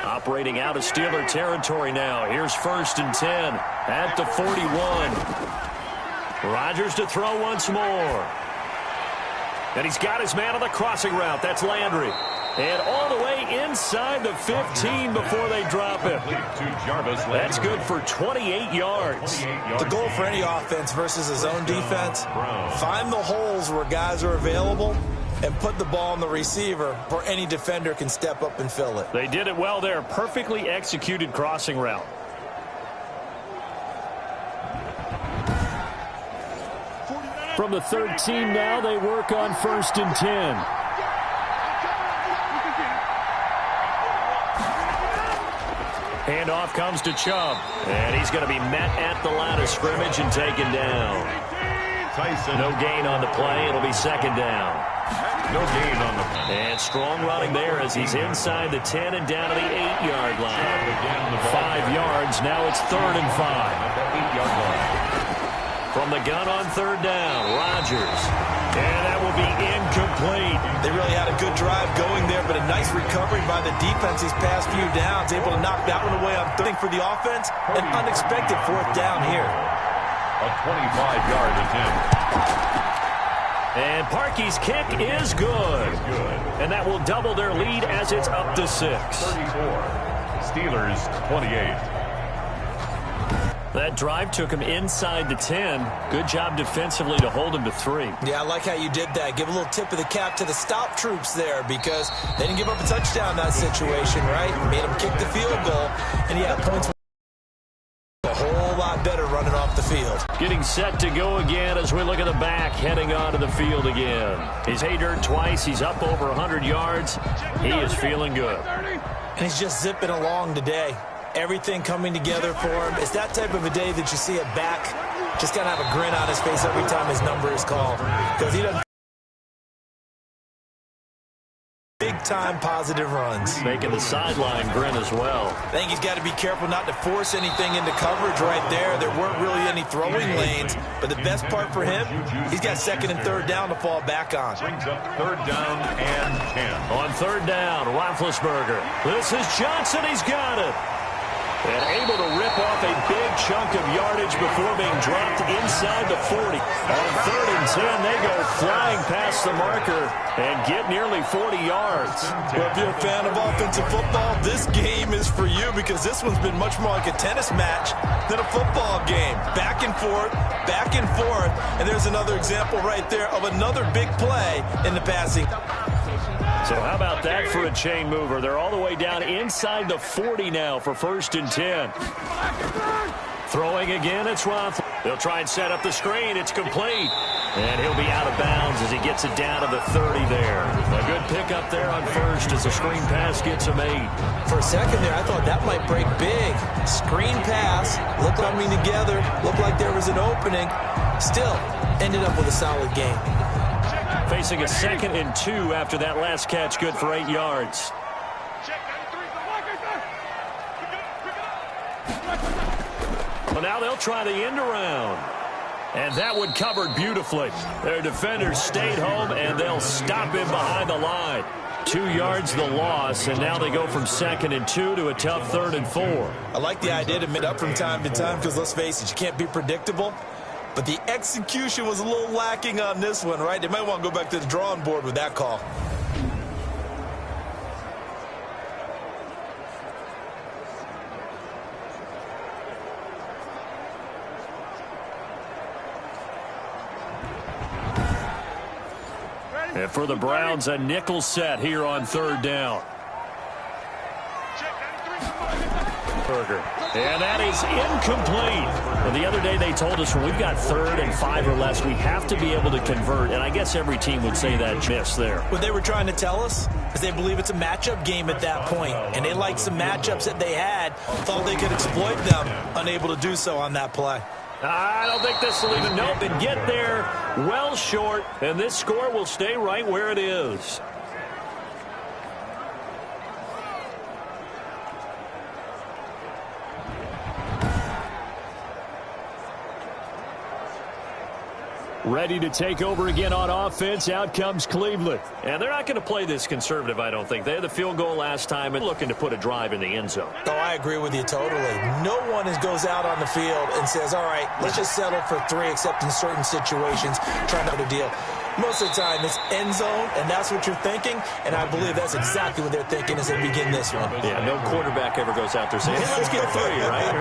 Operating out of Steeler territory now. Here's 1st and 10 at the 41. Rodgers to throw once more. And he's got his man on the crossing route. That's Landry. And all the way inside the 15 before they drop him. That's good for 28 yards. The goal for any offense versus his own defense, find the holes where guys are available and put the ball on the receiver where any defender can step up and fill it. They did it well there. Perfectly executed crossing route. From the 13 now, they work on 1st and 10. Handoff comes to Chubb. And he's going to be met at the line of scrimmage and taken down. Tyson. No gain on the play. It'll be 2nd down. No gain on the play. And strong running there as he's inside the 10 and down to the 8-yard line. 5 yards. Now it's 3rd and 5. At the 8-yard line. From the gun on 3rd down, Rodgers. And that will be incomplete. They really had a good drive going there, but a nice recovery by the defense these past few downs. Able to knock that one away on 3rd for the offense. An unexpected 4th down here. A 25-yard attempt. And Parkey's kick is good. And that will double their lead as it's up to 6. 34. Steelers 28. That drive took him inside the 10. Good job defensively to hold him to 3. Yeah, I like how you did that. Give a little tip of the cap to the stop troops there because they didn't give up a touchdown in that situation, right? Made them kick the field goal, and he had points a whole lot better running off the field. Getting set to go again as we look at the back, heading onto the field again. He's hit dirt twice. He's up over 100 yards. He is feeling good. And he's just zipping along today. Everything coming together for him. It's that type of a day that you see a back just kind of have a grin on his face every time his number is called. Because he doesn't big-time positive runs. Making the sideline grin as well. I think he's got to be careful not to force anything into coverage right there. There weren't really any throwing lanes. But the best part for him, he's got 2nd and 3rd down to fall back on. Brings up 3rd down and 10. On 3rd down, Roethlisberger. This is Johnson. He's got it. And able to rip off a big chunk of yardage before being dropped inside the 40. On 3rd and 10, they go flying past the marker and get nearly 40 yards. Well, if you're a fan of offensive football, this game is for you because this one's been much more like a tennis match than a football game. Back and forth, and there's another example right there of another big play in the passing. So how about that for a chain mover? They're all the way down inside the 40 now for 1st and 10. Throwing again, it's Roethlisberger. They'll try and set up the screen. It's complete. And he'll be out of bounds as he gets it down to the 30 there. A good pickup there on 1st as the screen pass gets him 8. For a second there, I thought that might break big. Screen pass, looked coming together, looked like there was an opening. Still, ended up with a solid game. Facing a 2nd and 2 after that last catch, good for 8 yards. Well, now they'll try the end around. And that one covered beautifully. Their defenders stayed home, and they'll stop him behind the line. 2 yards the loss, and now they go from 2nd and 2 to a tough 3rd and 4. I like the idea to mid up from time to time because, let's face it, you can't be predictable. But the execution was a little lacking on this one, right? They might want to go back to the drawing board with that call. And for the Browns, a nickel set here on 3rd down. And that is incomplete. Well, the other day they told us when we've got 3rd and 5 or less, we have to be able to convert. And I guess every team would say that miss there. What they were trying to tell us is they believe it's a matchup game at that point. And they liked some matchups that they had, thought they could exploit them, unable to do so on that play. I don't think this will even nope and get there well short, and this score will stay right where it is. Ready to take over again on offense. Out comes Cleveland. And they're not going to play this conservative, I don't think. They had the field goal last time and looking to put a drive in the end zone. Oh, I agree with you totally. No one goes out on the field and says, all right, let's just settle for 3, except in certain situations, trying to deal. Most of the time, it's end zone, and that's what you're thinking, and I believe that's exactly what they're thinking as they begin this one. Yeah, no quarterback ever goes out there saying, hey, let's get 3, right?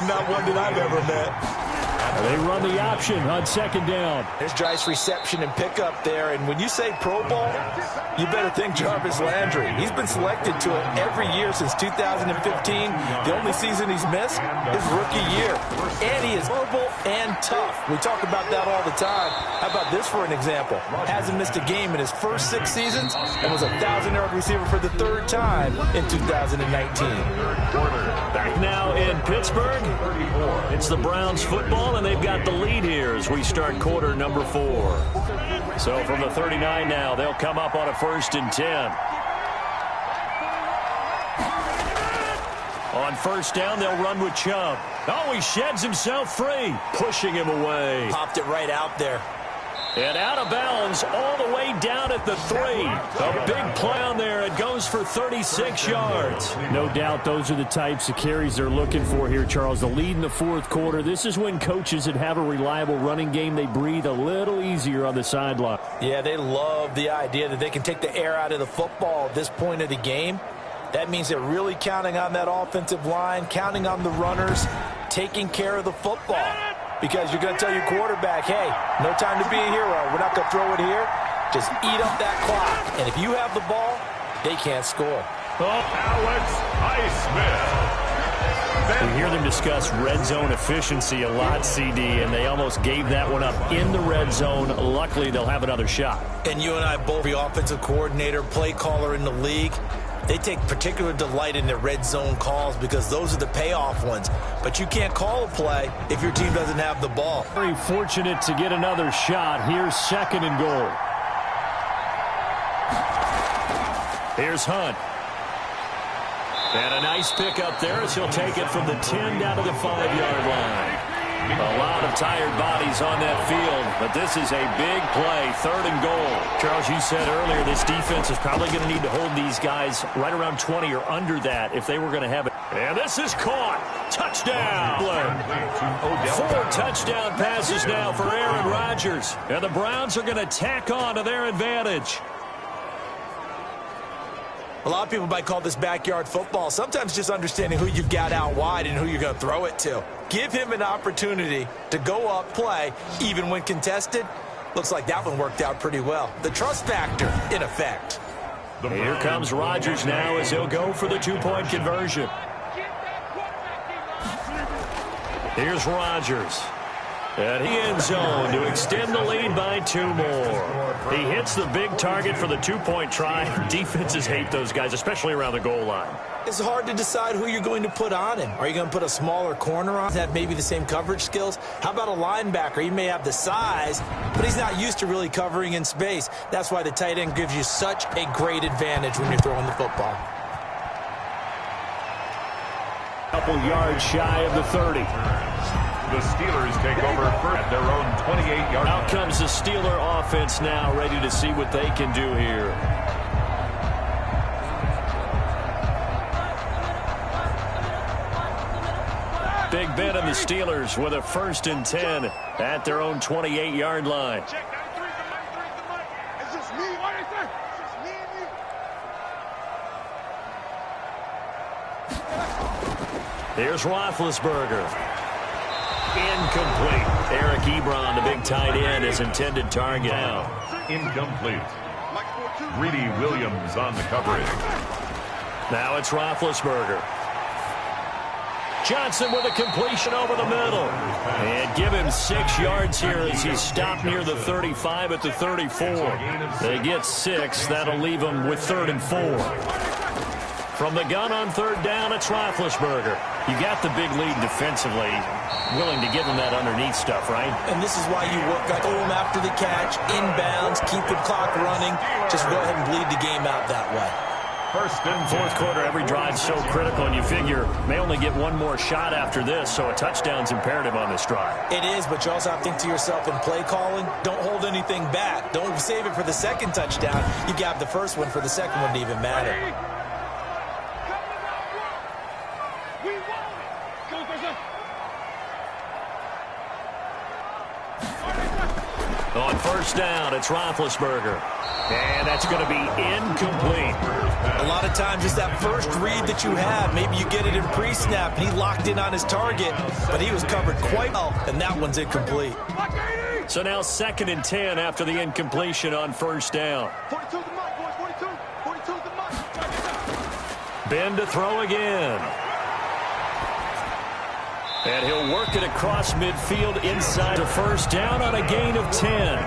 Not one that I've ever met. They run the option on second down. There's Jice reception and pickup there, and when you say Pro Bowl, you better think Jarvis Landry. He's been selected to it every year since 2015. The only season he's missed is rookie year. And he is durable and tough. We talk about that all the time. How about this for an example? Hasn't missed a game in his first 6 seasons and was a 1,000-yard receiver for the 3rd time in 2019. Back now in Pittsburgh. It's the Browns football, and they've got the lead here as we start quarter number 4. So from the 39 now, they'll come up on a 1st and 10. On 1st down, they'll run with Chubb. Oh, he sheds himself free, pushing him away. Popped it right out there. And out of bounds all the way down at the 3. A big play on there. It goes for 36 yards. No doubt those are the types of carries they're looking for here, Charles. The lead in the 4th quarter. This is when coaches that have a reliable running game, they breathe a little easier on the sideline. Yeah, they love the idea that they can take the air out of the football at this point of the game. That means they're really counting on that offensive line, counting on the runners, taking care of the football. Because you're going to tell your quarterback, hey, no time to be a hero. We're not going to throw it here. Just eat up that clock. And if you have the ball, they can't score. Alex Highsmith. We hear them discuss red zone efficiency a lot, CD, and they almost gave that one up in the red zone. Luckily, they'll have another shot. And you and I both, the offensive coordinator, play caller in the league, they take particular delight in their red zone calls because those are the payoff ones. But you can't call a play if your team doesn't have the ball. Very fortunate to get another shot. Here's 2nd and goal. Here's Hunt. And a nice pickup there as he'll take it from the 10 down to the 5-yard line. A lot of tired bodies on that field, but this is a big play, 3rd and goal. Charles, you said earlier this defense is probably going to need to hold these guys right around 20 or under that if they were going to have it. And this is caught. Touchdown. 4 touchdown passes now for Aaron Rodgers. And the Browns are going to tack on to their advantage. A lot of people might call this backyard football. Sometimes just understanding who you've got out wide and who you're going to throw it to. Give him an opportunity to go up, play, even when contested. Looks like that one worked out pretty well. The trust factor, in effect. Here comes Rodgers now as he'll go for the 2-point conversion. Here's Rodgers. And he end zone to extend the lead by 2 more. He hits the big target for the 2-point try. Defenses hate those guys, especially around the goal line. It's hard to decide who you're going to put on him. Are you going to put a smaller corner on? Have maybe the same coverage skills? How about a linebacker? He may have the size, but he's not used to really covering in space. That's why the tight end gives you such a great advantage when you're throwing the football. Couple yards shy of the 30. The Steelers take over at their own 28-yard line. Out comes the Steeler offense now, ready to see what they can do here. Big Ben and the Steelers with a 1st and 10 at their own 28-yard line. Here's Roethlisberger. Incomplete. Eric Ebron, the big tight end, his intended target. Now. Incomplete. Greedy Williams on the coverage. Now it's Roethlisberger. Johnson with a completion over the middle. And give him 6 yards here as he's stopped near the 35 at the 34. They get 6. That'll leave them with 3rd and 4. From the gun on 3rd down, it's Roethlisberger. You got the big lead defensively, willing to give them that underneath stuff, right? And this is why you work at home after the catch, inbounds, keep the clock running. Just go ahead and bleed the game out that way. First and Fourth quarter, every drive's so critical, and you figure may only get one more shot after this, so a touchdown's imperative on this drive. It is, but you also have to think to yourself in play calling, don't hold anything back. Don't save it for the second touchdown. You grab the first one for the second one to even matter. On first down, it's Roethlisberger. And that's going to be incomplete. A lot of times it's that first read that you have. Maybe you get it in pre-snap, and he locked in on his target, but he was covered quite well, and that one's incomplete. So now 2nd and 10 after the incompletion on first down. 42 the mark, boys. 42 the mark. Ben to throw again. And he'll work it across midfield inside to first down on a gain of 10.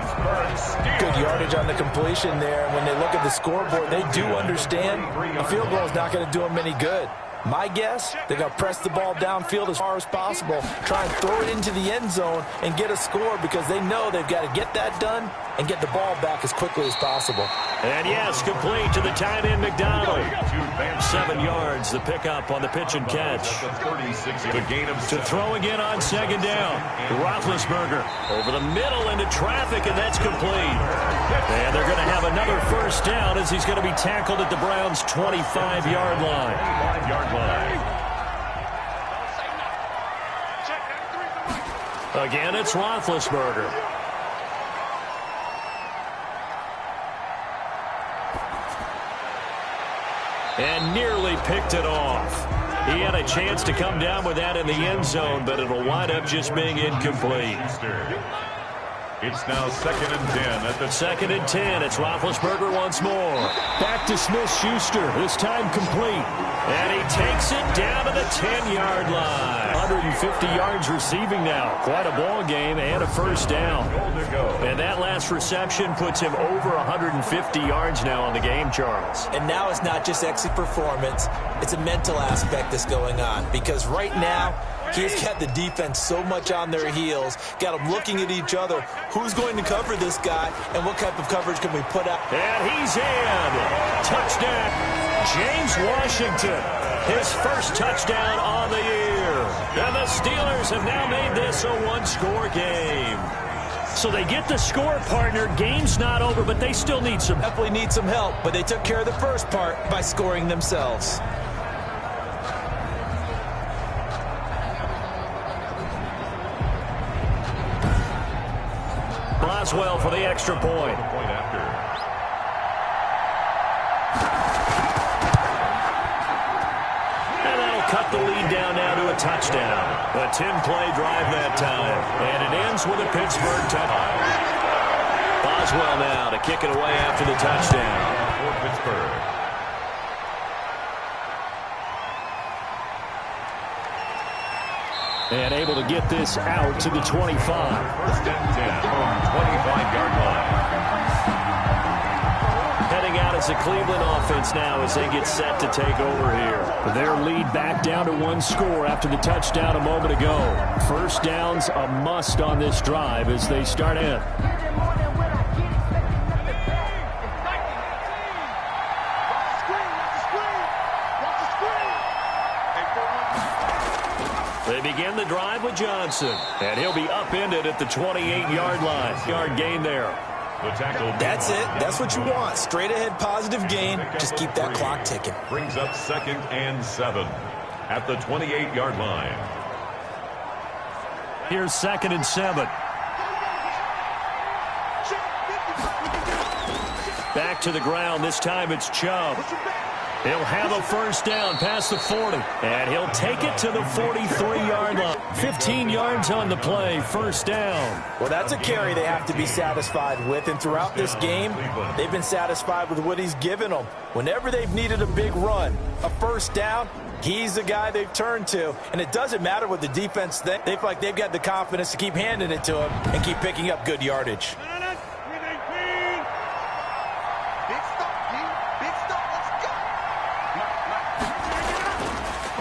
Good yardage on the completion there. When they look at the scoreboard, they do understand a field goal is not going to do them any good. My guess, they're going to press the ball downfield as far as possible, try and throw it into the end zone and get a score because they know they've got to get that done and get the ball back as quickly as possible. And yes, complete to the tight end McDonald. 7 yards, the pickup on the pitch and catch. To throw again on second down. Roethlisberger over the middle into traffic, and that's complete. And they're going to have another first down as he's going to be tackled at the Browns' 25-yard line. Again, it's Roethlisberger. And nearly picked it off. He had a chance to come down with that in the end zone, but it'll wind up just being incomplete. It's now 2nd and 10 at the 2nd and 10. It's Roethlisberger once more. Back to Smith-Schuster. This time complete. And he takes it down to the 10-yard line. 150 yards receiving now. Quite a ball game and a first down. And that last reception puts him over 150 yards now on the game, Charles. And now it's not just exit performance. It's a mental aspect that's going on. Because right now, he's got the defense so much on their heels, got them looking at each other. Who's going to cover this guy, and what type of coverage can we put out? And he's in. Touchdown. James Washington, his first touchdown on the year. And the Steelers have now made this a one-score game. So they get the score, partner. Game's not over, but they still need some. Definitely need some help, but they took care of the first part by scoring themselves. Boswell for the extra point. And that'll cut the lead down now to a touchdown. A 10-play drive that time. And it ends with a Pittsburgh touchdown. Boswell now to kick it away after the touchdown. for Pittsburgh. And able to get this out to the 25. First and 10 from 25-yard line. Heading out as a Cleveland offense now as they get set to take over here. Their lead back down to one score after the touchdown a moment ago. First down's a must on this drive as they start in. They begin the drive with Johnson, and he'll be upended at the 28-yard line. Yard gain there. The tackle. That's it. That's what you want. Straight ahead positive gain. Just keep that clock ticking. Brings up 2nd and 7 at the 28-yard line. Here's 2nd and 7. Back to the ground. This time it's Chubb. He'll have a first down past the 40. And he'll take it to the 43-yard line. 15 yards on the play. First down. Well, that's a carry they have to be satisfied with. And throughout this game, they've been satisfied with what he's given them. Whenever they've needed a big run, a first down, he's the guy they've turned to. And it doesn't matter what the defense thinks. They feel like they've got the confidence to keep handing it to him and keep picking up good yardage.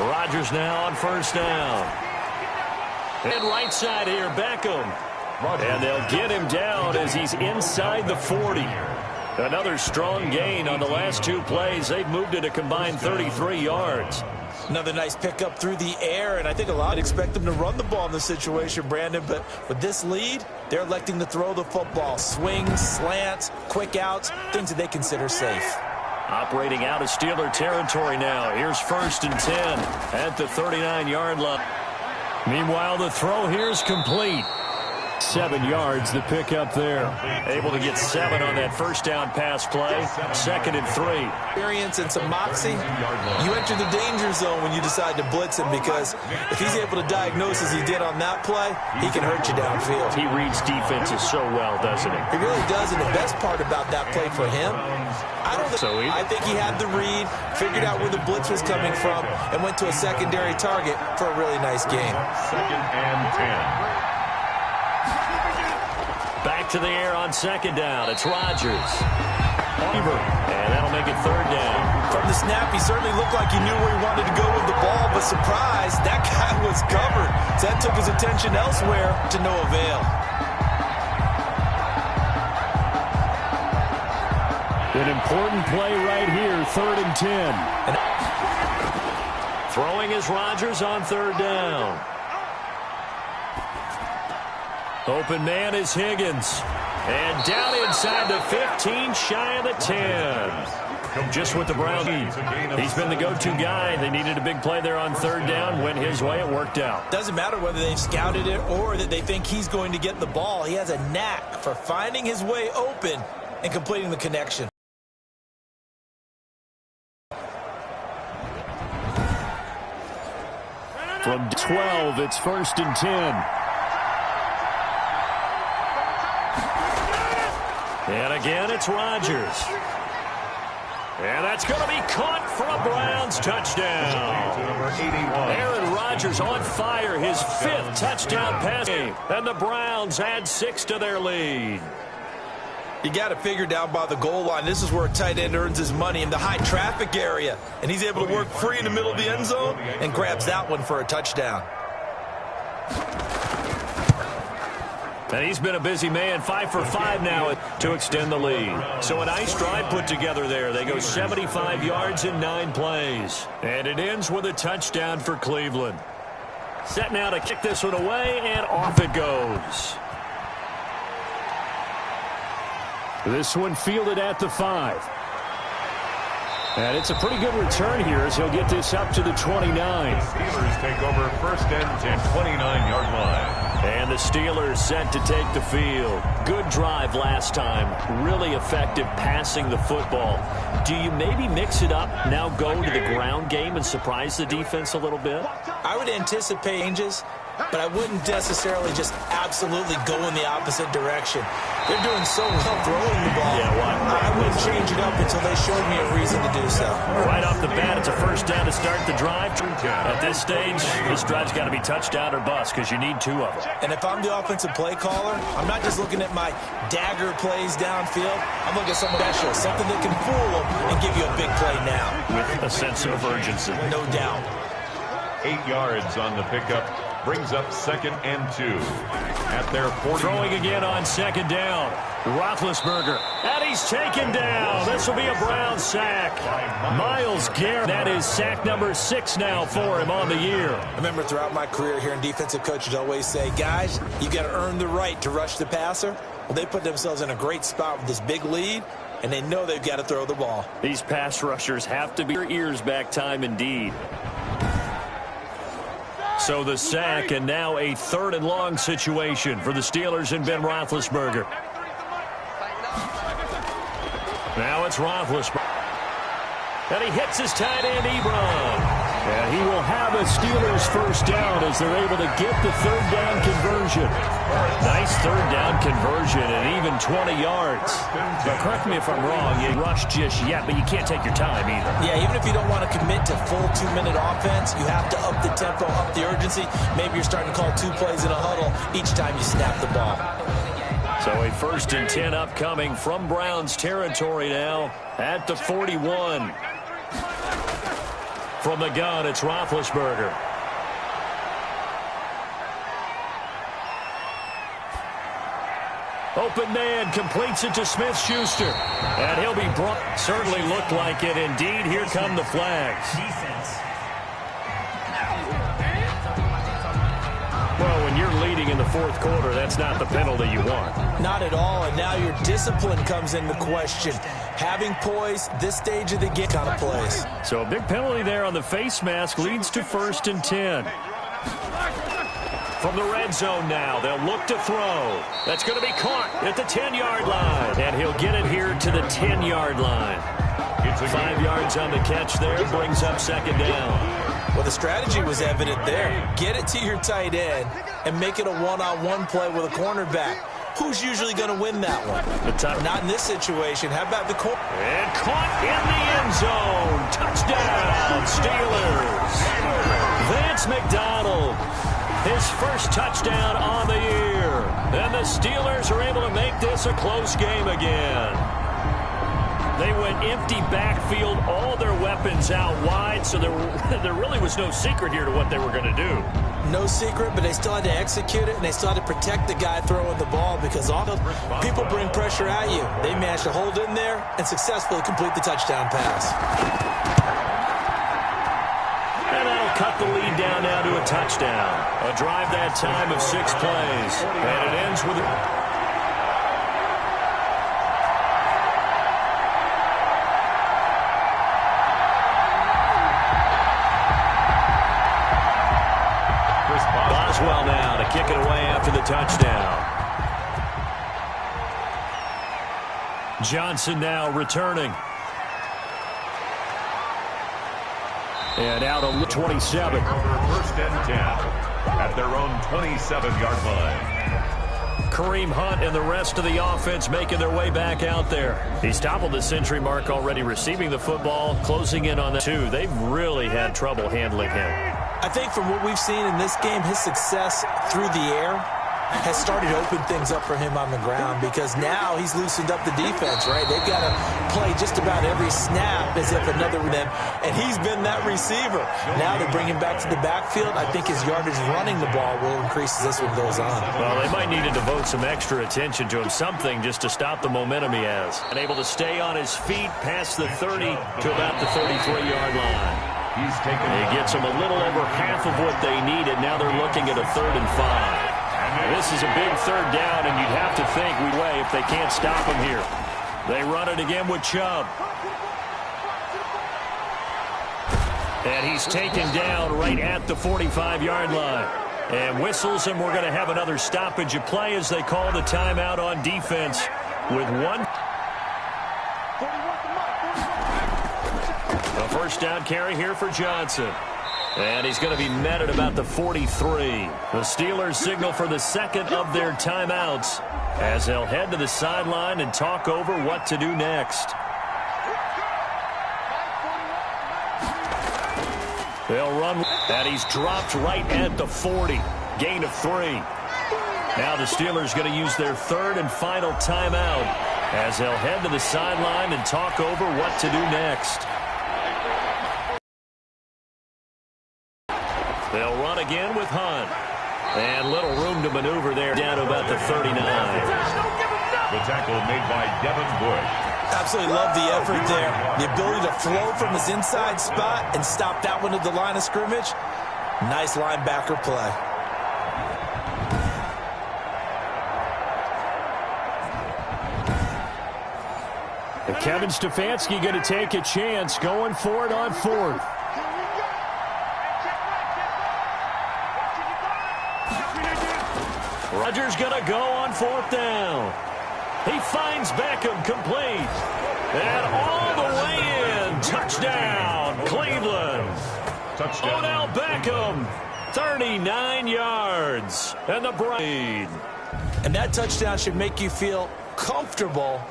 Rodgers now on first down. And right side here, Beckham. And they'll get him down as he's inside the 40. Another strong gain on the last two plays. They've moved it a combined 33 yards. Another nice pickup through the air, and I think a lot expect them to run the ball in this situation, Brandon. But with this lead, they're electing to throw the football. Swings, slants, quick outs, things that they consider safe. Operating out of Steeler territory now. Here's 1st and 10 at the 39-yard line. Meanwhile, the throw here's complete. 7 yards, the pickup there. Able to get 7 on that first down pass play. 2nd and 3. Experience and some moxie. You enter the danger zone when you decide to blitz him, because if he's able to diagnose as he did on that play, he can hurt you downfield. He reads defenses so well, doesn't he? He really does, and the best part about that play for him, I think he had the read, figured out where the blitz was coming from, and went to a secondary target for a really nice game. 2nd and 10. Back to the air on 2nd down. It's Rodgers. And that'll make it 3rd down. From the snap, he certainly looked like he knew where he wanted to go with the ball, but surprise, that guy was covered. So that took his attention elsewhere to no avail. An important play right here, 3rd and 10. Throwing is Rodgers on 3rd down. Open man is Higgins. And down inside the 15, shy of the 10. Just with the Browns. He's been the go-to guy. They needed a big play there on 3rd down. Went his way. It worked out. Doesn't matter whether they've scouted it or that they think he's going to get the ball. He has a knack for finding his way open and completing the connection. From 12, it's 1st and 10. And again, it's Rodgers. And that's going to be caught for a Browns touchdown. Aaron Rodgers on fire, his 5th touchdown pass game. And the Browns add 6 to their lead. You got to figure down by the goal line. This is where a tight end earns his money, in the high traffic area. And he's able to work free in the middle of the end zone and grabs that one for a touchdown. And he's been a busy man, 5 for 5 now to extend the lead. So a nice drive put together there. They go 75 yards in 9 plays. And it ends with a touchdown for Cleveland. Set now to kick this one away, and off it goes. This one fielded at the 5. And it's a pretty good return here as he'll get this up to the 29. Steelers take over 1st and 10, 29-yard line. And the Steelers set to take the field. Good drive last time. Really effective passing the football. Do you maybe mix it up, now go to the ground game and surprise the defense a little bit? I would anticipate changes, but I wouldn't necessarily just absolutely go in the opposite direction. They're doing so well throwing the ball. Yeah, I wouldn't change it up until they showed me a reason to do so. Right off the bat, it's a 1st down to start the drive. At this stage, this drive's got to be touchdown or bust because you need 2 of them. And if I'm the offensive play caller, I'm not just looking at my dagger plays downfield. I'm looking at something special, something that can fool them and give you a big play now. With a sense of urgency. No doubt. 8 yards on the pickup. Brings up 2nd and 2 at their 40. Throwing again on 2nd down. Roethlisberger. And he's taken down. This will be a Brown sack. Myles Garrett. That is sack number 6 now for him on the year. I remember throughout my career here in defensive coaches always say, guys, you got to earn the right to rush the passer. Well, they put themselves in a great spot with this big lead, and they know they've got to throw the ball. These pass rushers have to be your ears back time indeed. So the sack, and now a 3rd and long situation for the Steelers and Ben Roethlisberger. Now it's Roethlisberger. And he hits his tight end, Ebron. And he will have a Steelers 1st down as they're able to get the 3rd down conversion. Nice 3rd down conversion and even 20 yards. But correct me if I'm wrong, you rushed just yet, but you can't take your time either. Yeah, even if you don't want to commit to full 2-minute offense, you have to up the tempo, up the urgency. Maybe you're starting to call 2 plays in a huddle each time you snap the ball. So a 1st and 10 upcoming from Browns territory now at the 41. From the gun, it's Roethlisberger. Open man completes it to Smith-Schuster. And he'll be brought. Certainly looked like it. Indeed, here come the flags. Defense. Well, when you're leading in the fourth quarter, that's not the penalty you want. Not at all, and now your discipline comes into question. Having poise, this stage of the game kind of plays. So a big penalty there on the face mask leads to 1st and 10. From the red zone now, they'll look to throw. That's going to be caught at the 10-yard line. And he'll get it here to the 10-yard line. 5 yards on the catch there, brings up 2nd down. Well, the strategy was evident there. Get it to your tight end and make it a one-on-one play with a cornerback. Who's usually going to win that one? Not in this situation. How about the corner? And caught in the end zone. Touchdown, Steelers. Vance McDonald, his first touchdown on the year. And the Steelers are able to make this a close game again. They went empty backfield, all their weapons out wide, so there really was no secret here to what they were going to do. No secret, but they still had to execute it, and they still had to protect the guy throwing the ball because all people bring pressure at you. They managed to hold in there and successfully complete the touchdown pass. And that'll cut the lead down now to a touchdown. A drive that time of 6 plays, and it ends with Boswell now to kick it away after the touchdown. Johnson now returning. And out of 27. 1st and 10 at their own 27-yard line. Kareem Hunt and the rest of the offense making their way back out there. He's toppled the century mark already, receiving the football, closing in on the 2. They've really had trouble handling him. I think from what we've seen in this game, his success through the air has started to open things up for him on the ground because now he's loosened up the defense, right? They've got to play just about every snap as if another them, and he's been that receiver. Now they bring him back to the backfield. I think his yardage running the ball will increase as this one goes on. Well, they might need to devote some extra attention to him, something just to stop the momentum he has. And able to stay on his feet past the 30 to about the 33-yard line. He gets them a little over half of what they needed. Now they're looking at a 3rd and 5. This is a big 3rd down, and you'd have to think if they can't stop him here. They run it again with Chubb. And he's taken down right at the 45-yard line. And whistles, and we're going to have another stoppage of play as they call the timeout on defense with 1. A 1st down carry here for Johnson. And he's going to be met at about the 43. The Steelers signal for the 2nd of their timeouts as they'll head to the sideline and talk over what to do next. They'll run, and he's dropped right at the 40. Gain of 3. Now the Steelers going to use their 3rd and final timeout as they'll head to the sideline and talk over what to do next. They'll run again with Hunt. And little room to maneuver there down to about the 39. The tackle made by Devin Bush. Absolutely love the effort there. The ability to flow from his inside spot and stop that one at the line of scrimmage. Nice linebacker play. And Kevin Stefanski going to take a chance going for it on 4th. Rodgers going to go on 4th down. He finds Beckham complete. And all the way in. Touchdown, Cleveland. Touchdown. Odell Beckham, 39 yards. And the Browns. And that touchdown should make you feel comfortable.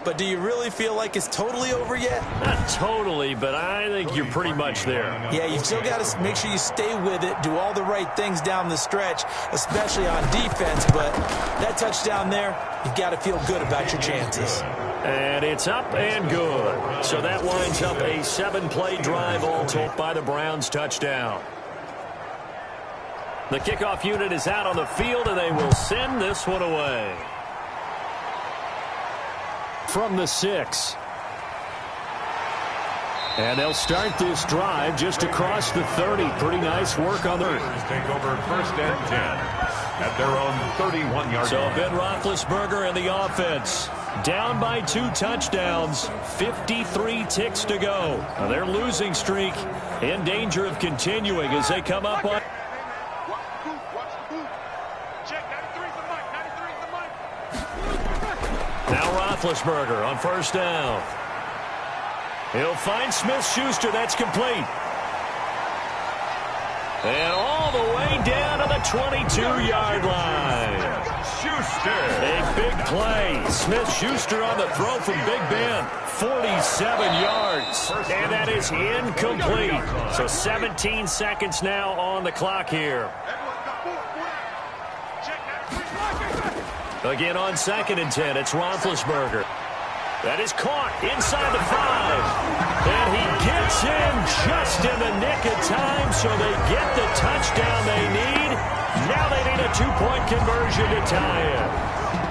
But do you really feel like it's totally over yet? Not totally, but I think you're pretty much there. Yeah, you've still got to make sure you stay with it, do all the right things down the stretch, especially on defense. But that touchdown there, you've got to feel good about your chances. And it's up and good. So that winds up a 7-play drive all told by the Browns touchdown. The kickoff unit is out on the field, and they will send this one away. From the 6. And they'll start this drive just across the 30. Pretty nice work on the... Take over 1st and 10 at their own 31-yard So line. Ben Roethlisberger and the offense down by 2 touchdowns, 53 ticks to go. Now their losing streak in danger of continuing as they come up on... Now Roethlisberger on 1st down. He'll find Smith-Schuster. That's complete. And all the way down to the 22-yard line. Schuster. A big play. Smith-Schuster on the throw from Big Ben. 47 yards. And that is incomplete. So 17 seconds now on the clock here. Again on 2nd and 10, it's Roethlisberger. That is caught inside the 5. And he gets in just in the nick of time, so they get the touchdown they need. Now they need a 2-point conversion to tie it.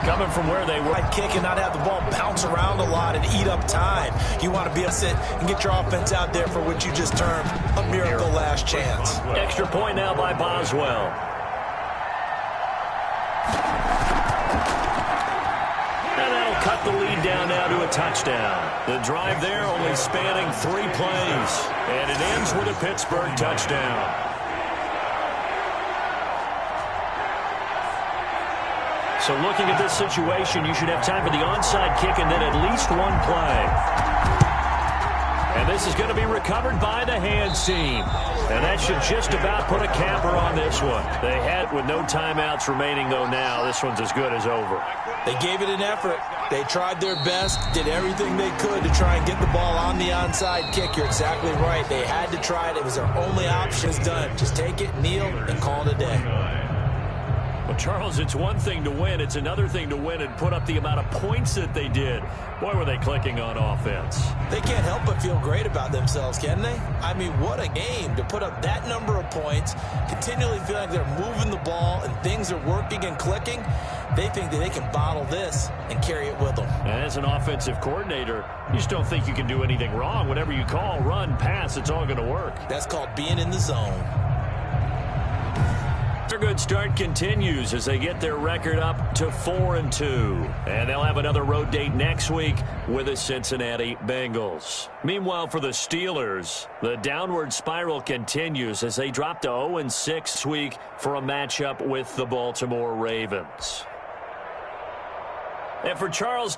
Coming from where they were. Kick and not have the ball bounce around a lot and eat up time. You want to be able to sit and get your offense out there for what you just termed a miracle last chance. Extra point now by Boswell. And that'll cut the lead down now to a touchdown. The drive there only spanning 3 plays. And it ends with a Pittsburgh touchdown. So looking at this situation, you should have time for the onside kick and then at least 1 play. And this is going to be recovered by the hands team. And that should just about put a capper on this one. They had with no timeouts remaining, though, now. This one's as good as over. They gave it an effort. They tried their best, did everything they could to try and get the ball on the onside kick. You're exactly right. They had to try it. It was their only option. It's done. Just take it, kneel, and call it a day. Well, Charles, it's one thing to win. It's another thing to win and put up the amount of points that they did. Boy, were they clicking on offense. They can't help but feel great about themselves, can they? I mean, what a game to put up that number of points, continually feel like they're moving the ball and things are working and clicking. They think that they can bottle this and carry it with them. As an offensive coordinator, you just don't think you can do anything wrong. Whatever you call, run, pass, it's all going to work. That's called being in the zone. Their good start continues as they get their record up to 4-2. And they'll have another road date next week with the Cincinnati Bengals. Meanwhile, for the Steelers, the downward spiral continues as they drop to 0-6 this week for a matchup with the Baltimore Ravens. And for Charles